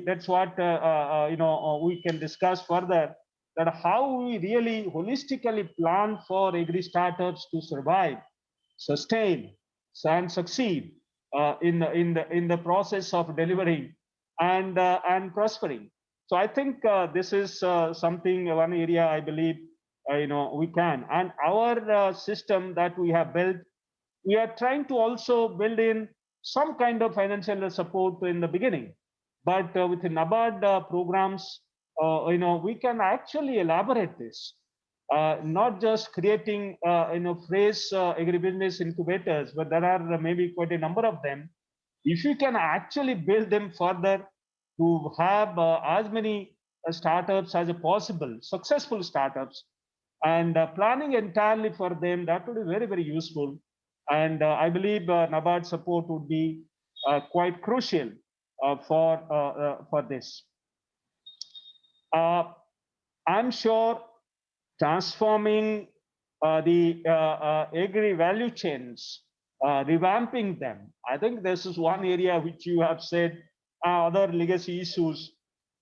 that's what we can discuss further, that how we really holistically plan for agri startups to survive, sustain, and succeed in the process of delivering and prospering. So I think this is something, one area I believe we can. And our system that we have built, we are trying to also build in some kind of financial support in the beginning. But with the NABARD programs, we can actually elaborate this. Not just creating, phrase agribusiness incubators, but there are maybe quite a number of them. If you can actually build them further to have as many startups as possible, successful startups, and planning entirely for them, that would be very, very useful. And I believe NABARD support would be quite crucial for this. I'm sure transforming the agri value chains, revamping them. I think this is one area which you have said, other legacy issues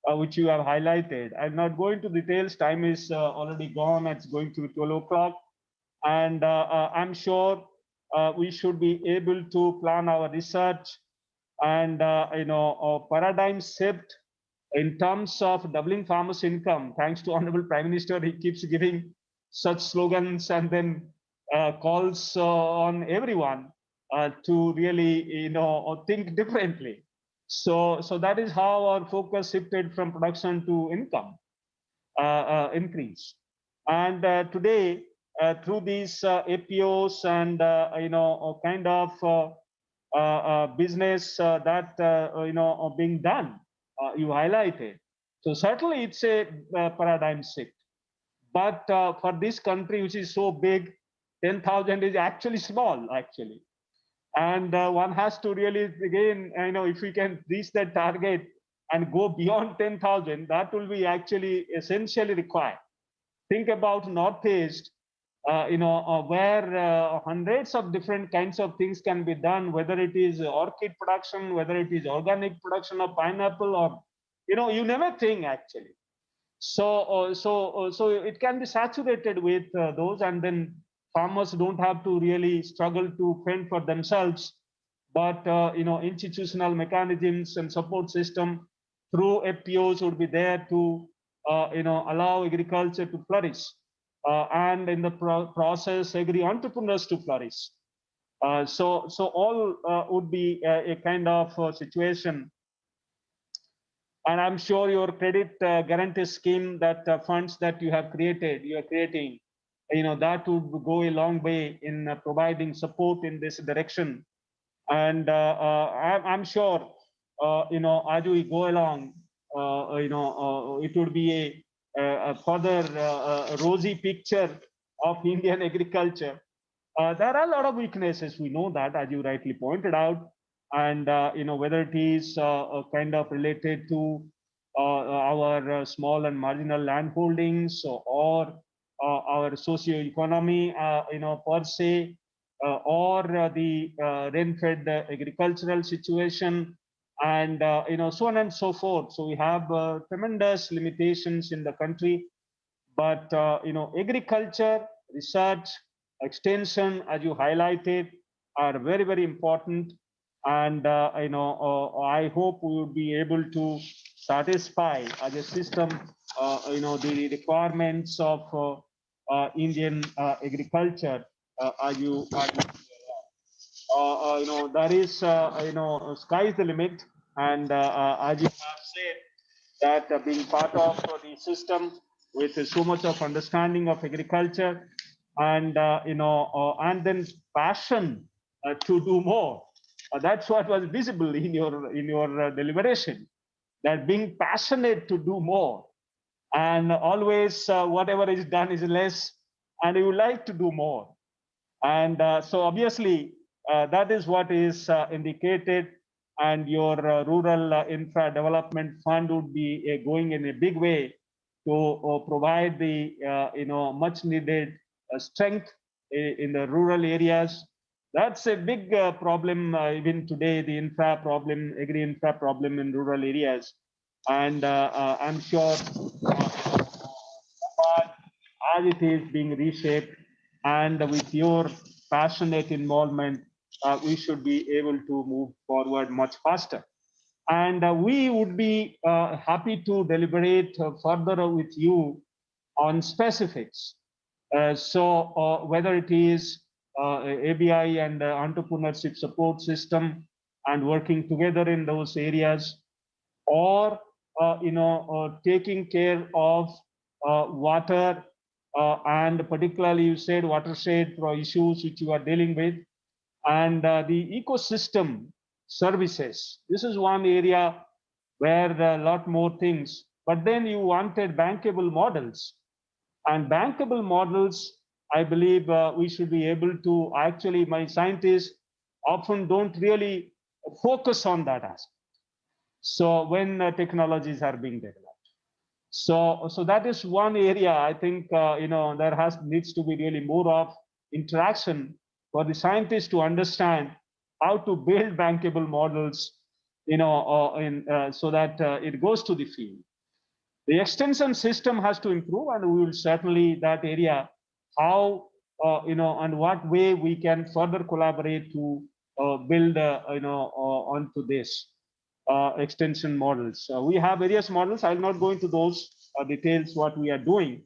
which you have highlighted. I'm not going to details, time is already gone, it's going to 12 o'clock. And I'm sure we should be able to plan our research and, a paradigm shift in terms of doubling farmers' income. Thanks to Honorable Prime Minister, he keeps giving such slogans and then calls on everyone to really, think differently. So that is how our focus shifted from production to income increase. And today, through these APOs and kind of business that being done, you highlighted. So certainly it's a paradigm shift. But for this country, which is so big, 10,000 is actually small, actually. And one has to really, again, if we can reach that target and go beyond 10,000, that will be actually essentially required. Think about Northeast, where hundreds of different kinds of things can be done, whether it is orchid production, whether it is organic production of pineapple, or, you never think actually. So it can be saturated with those, and then farmers don't have to really struggle to fend for themselves, but institutional mechanisms and support system through FPOs would be there to allow agriculture to flourish, and in the process agri entrepreneurs to flourish. So all would be a kind of situation. And I'm sure your credit guarantee scheme, that funds that you are creating, that would go a long way in providing support in this direction. And I'm sure, as we go along, it would be a further rosy picture of Indian agriculture. There are a lot of weaknesses. We know that, as you rightly pointed out. And whether it is kind of related to our small and marginal land holdings, or our socio-economy, per se, or the rain-fed agricultural situation, and so on and so forth. So we have tremendous limitations in the country, but agriculture, research, extension, as you highlighted, are very, very important. And I hope we will be able to satisfy as a system, the requirements of Indian agriculture. As you there is sky is the limit, and as you have said, that being part of the system with so much of understanding of agriculture and and then passion to do more. That's what was visible in your deliberation. That being passionate to do more, and always whatever is done is less, and you like to do more. And so obviously that is what is indicated, and your rural infra development fund would be going in a big way to provide the much needed strength in the rural areas. That's a big problem even today, the infra problem, agri-infra problem in rural areas. And I'm sure as it is being reshaped, and with your passionate involvement, we should be able to move forward much faster. And we would be happy to deliberate further with you on specifics. So whether it is ABI and entrepreneurship support system and working together in those areas, or taking care of water, and particularly you said watershed issues which you are dealing with, and the ecosystem services. This is one area where there are a lot more things, but then you wanted bankable models. And bankable models, I believe we should be able to, actually my scientists often don't really focus on that aspect. So when technologies are being developed. So that is one area I think there needs to be really more of interaction for the scientists to understand how to build bankable models, so that it goes to the field. The extension system has to improve, and we will certainly that area how and what way we can further collaborate to build onto this. Extension models. We have various models. I'll not go into those details what we are doing.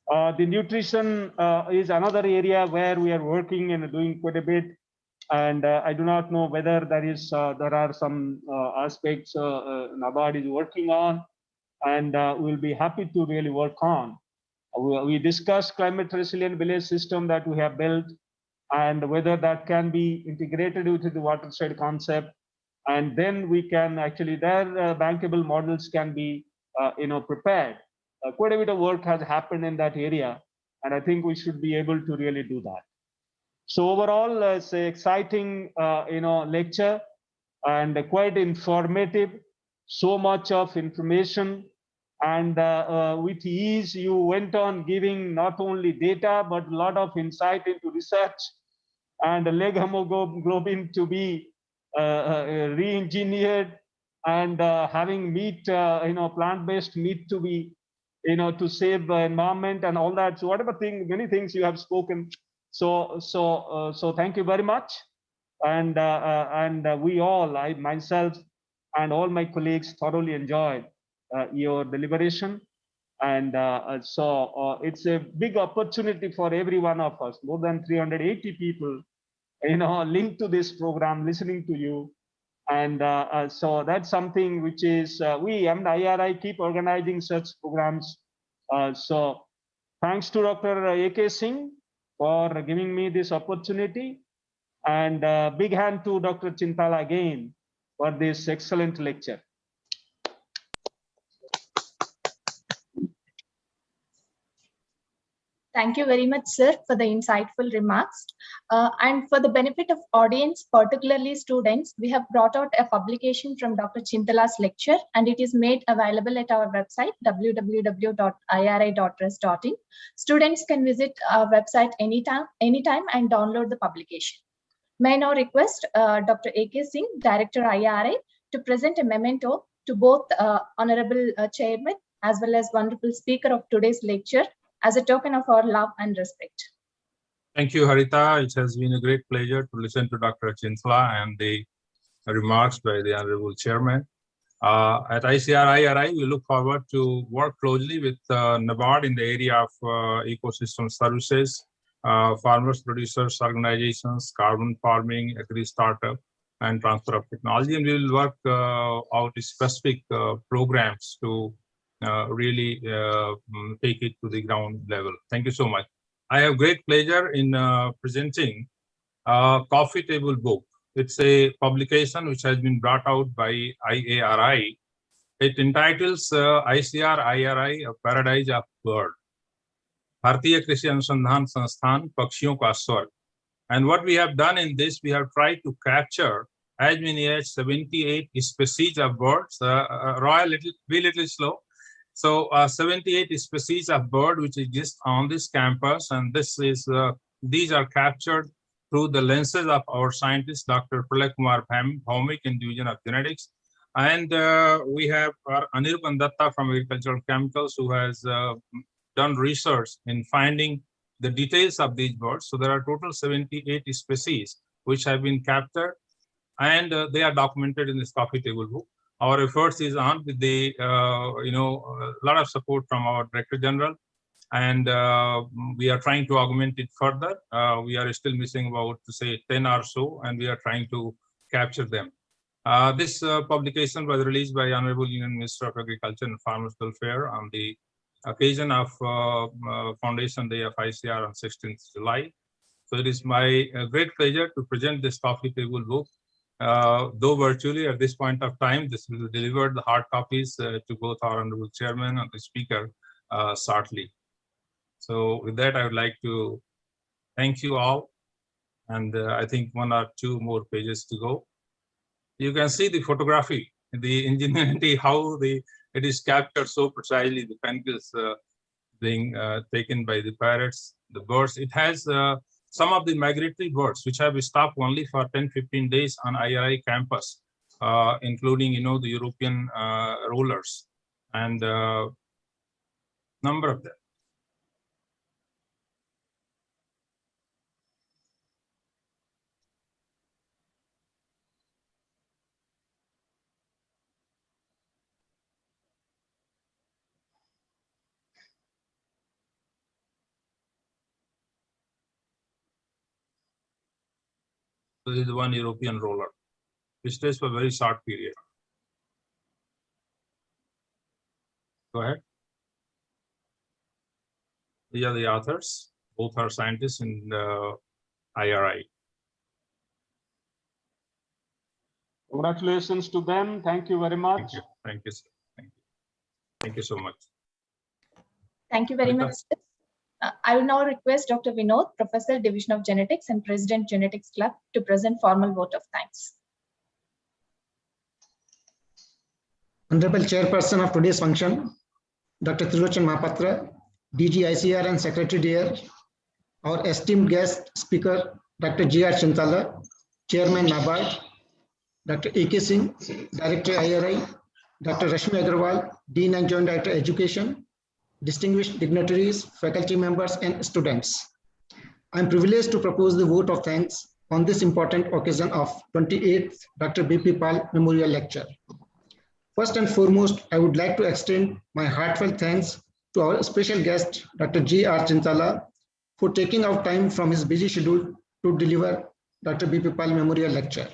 The nutrition is another area where we are working and doing quite a bit. And I do not know whether there are some aspects NABARD is working on, and we'll be happy to really work on. We discussed climate resilient village system that we have built, and whether that can be integrated with the watershed concept. And then we can actually, their bankable models can be, prepared. Quite a bit of work has happened in that area, and I think we should be able to really do that. So overall, it's an exciting, lecture, and quite informative. So much of information, and with ease, you went on giving not only data but a lot of insight into research, and leg hemoglobin to be re-engineered, and having meat, plant-based meat to be, to save the environment and all that. So whatever many things you have spoken. So thank you very much. And we all, I myself and all my colleagues, thoroughly enjoyed your deliberation. And so it's a big opportunity for every one of us, more than 380 people, linked to this program, listening to you. And so that's something which is, we and IRI keep organizing such programs. So thanks to Dr. A.K. Singh for giving me this opportunity. And big hand to Dr. Chintala again for this excellent lecture. Thank you very much, sir, for the insightful remarks. And for the benefit of audience, particularly students, we have brought out a publication from Dr. Chintala's lecture, and it is made available at our website, www.iri.res.in. Students can visit our website anytime and download the publication. May I now request Dr. A.K. Singh, Director IRI, to present a memento to both Honorable Chairman as well as wonderful speaker of today's lecture, as a token of our love and respect. Thank you, Harita. It has been a great pleasure to listen to Dr. Chintala and the remarks by the Honorable Chairman. At ICRI, we look forward to work closely with NABARD in the area of ecosystem services, farmers, producers, organizations, carbon farming, agri startup, and transfer of technology, and we will work out specific programs to really take it to the ground level. Thank you so much. I have great pleasure in presenting Coffee Table Book. It's a publication which has been brought out by IARI. It entitles ICR IRI, A Paradise of Bird. Bharatiya Krishi Anusandhan Sansthan, Pakshiyon Ka Swarg. And what we have done in this, we have tried to capture as many as 78 species of birds. Roy, be a little slow. So 78 species of bird which exist on this campus, and this is these are captured through the lenses of our scientist, Dr. Pralay Kumar Bhaumik in Division of Genetics. And we have our Anirban Datta from Agricultural Chemicals, who has done research in finding the details of these birds. So there are total 78 species which have been captured, and they are documented in this Coffee Table Book. Our efforts is on with the, a lot of support from our Director General, and we are trying to augment it further. We are still missing about, say, 10 or so, and we are trying to capture them. This publication was released by Honorable Union Minister of Agriculture and Farmers Welfare on the occasion of Foundation Day of ICR on 16th July. So it is my great pleasure to present this Coffee Table Book. Though virtually at this point of time, this will be delivered the hard copies to both our Honorable Chairman and the Speaker shortly. So with that, I would like to thank you all. And I think 1 or 2 more pages to go. You can see the photography, the ingenuity, how it is captured so precisely. The pencils being taken by the parrots, the birds. It has some of the migratory birds which have stopped only for 10-15 days on IRI campus, including the European rollers and number of them. So this is one European roller, which stays for a very short period. Go ahead. These are the authors. Both are scientists in the IRI. Congratulations to them. Thank you very much. Thank you. Thank you, sir. Thank you. Thank you so much. Thank you very much. I will now request Dr. Vinod, Professor, Division of Genetics and President, Genetics Club, to present formal vote of thanks. Honorable Chairperson of today's function, Dr. Tirulochan Mahapatra, DG ICR and Secretary Dear, our esteemed guest speaker, Dr. G.R. Chintala, Chairman NABARD, Dr. A.K. Singh, Director IRI, Dr. Rashmi Agarwal, Dean and Joint Director Education, distinguished dignitaries, faculty members, and students. I am privileged to propose the vote of thanks on this important occasion of 28th Dr. B.P. Pal Memorial Lecture. First and foremost, I would like to extend my heartfelt thanks to our special guest, Dr. G.R. Chintala, for taking out time from his busy schedule to deliver Dr. B.P. Pal Memorial Lecture.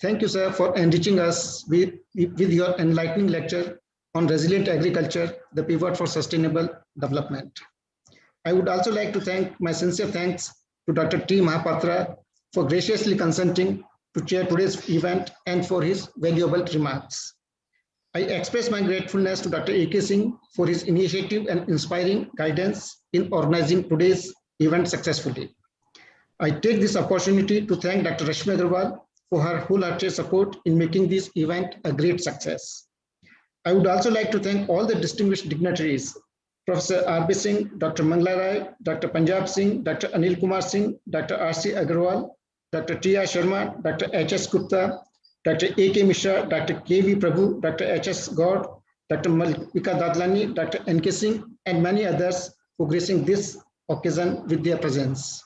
Thank you, sir, for enriching us with your enlightening lecture on resilient agriculture, the pivot for sustainable development. I would also like to thank my sincere thanks to Dr. T. Mahapatra for graciously consenting to chair today's event and for his valuable remarks. I express my gratefulness to Dr. A.K. Singh for his initiative and inspiring guidance in organizing today's event successfully. I take this opportunity to thank Dr. Rashmi Agarwal for her wholehearted support in making this event a great success. I would also like to thank all the distinguished dignitaries, Professor R.B. Singh, Dr. Mangla Rai, Dr. Punjab Singh, Dr. Anil Kumar Singh, Dr. R.C. Agarwal, Dr. T.R. Sharma, Dr. H.S. Gupta, Dr. A.K. Mishra, Dr. K.V. Prabhu, Dr. H.S. Gaur, Dr. Malvika Dadlani, Dr. N.K. Singh, and many others for gracing this occasion with their presence.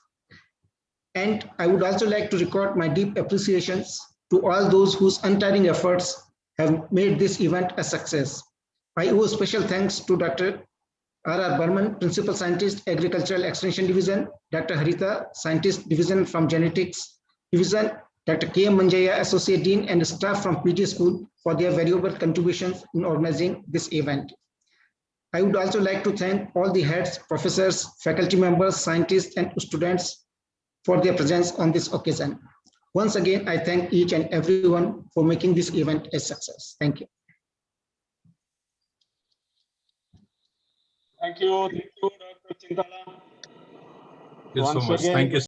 And I would also like to record my deep appreciations to all those whose untiring efforts have made this event a success. I owe special thanks to Dr. R.R. Burman, Principal Scientist, Agricultural Extension Division, Dr. Harita, Scientist Division from Genetics Division, Dr. K. Manjaya, Associate Dean, and staff from PT School for their valuable contributions in organizing this event. I would also like to thank all the heads, professors, faculty members, scientists, and students for their presence on this occasion. Once again, I thank each and everyone for making this event a success. Thank you. Thank you, Dr. Chintala. Thank you so Once much. again, Thank you.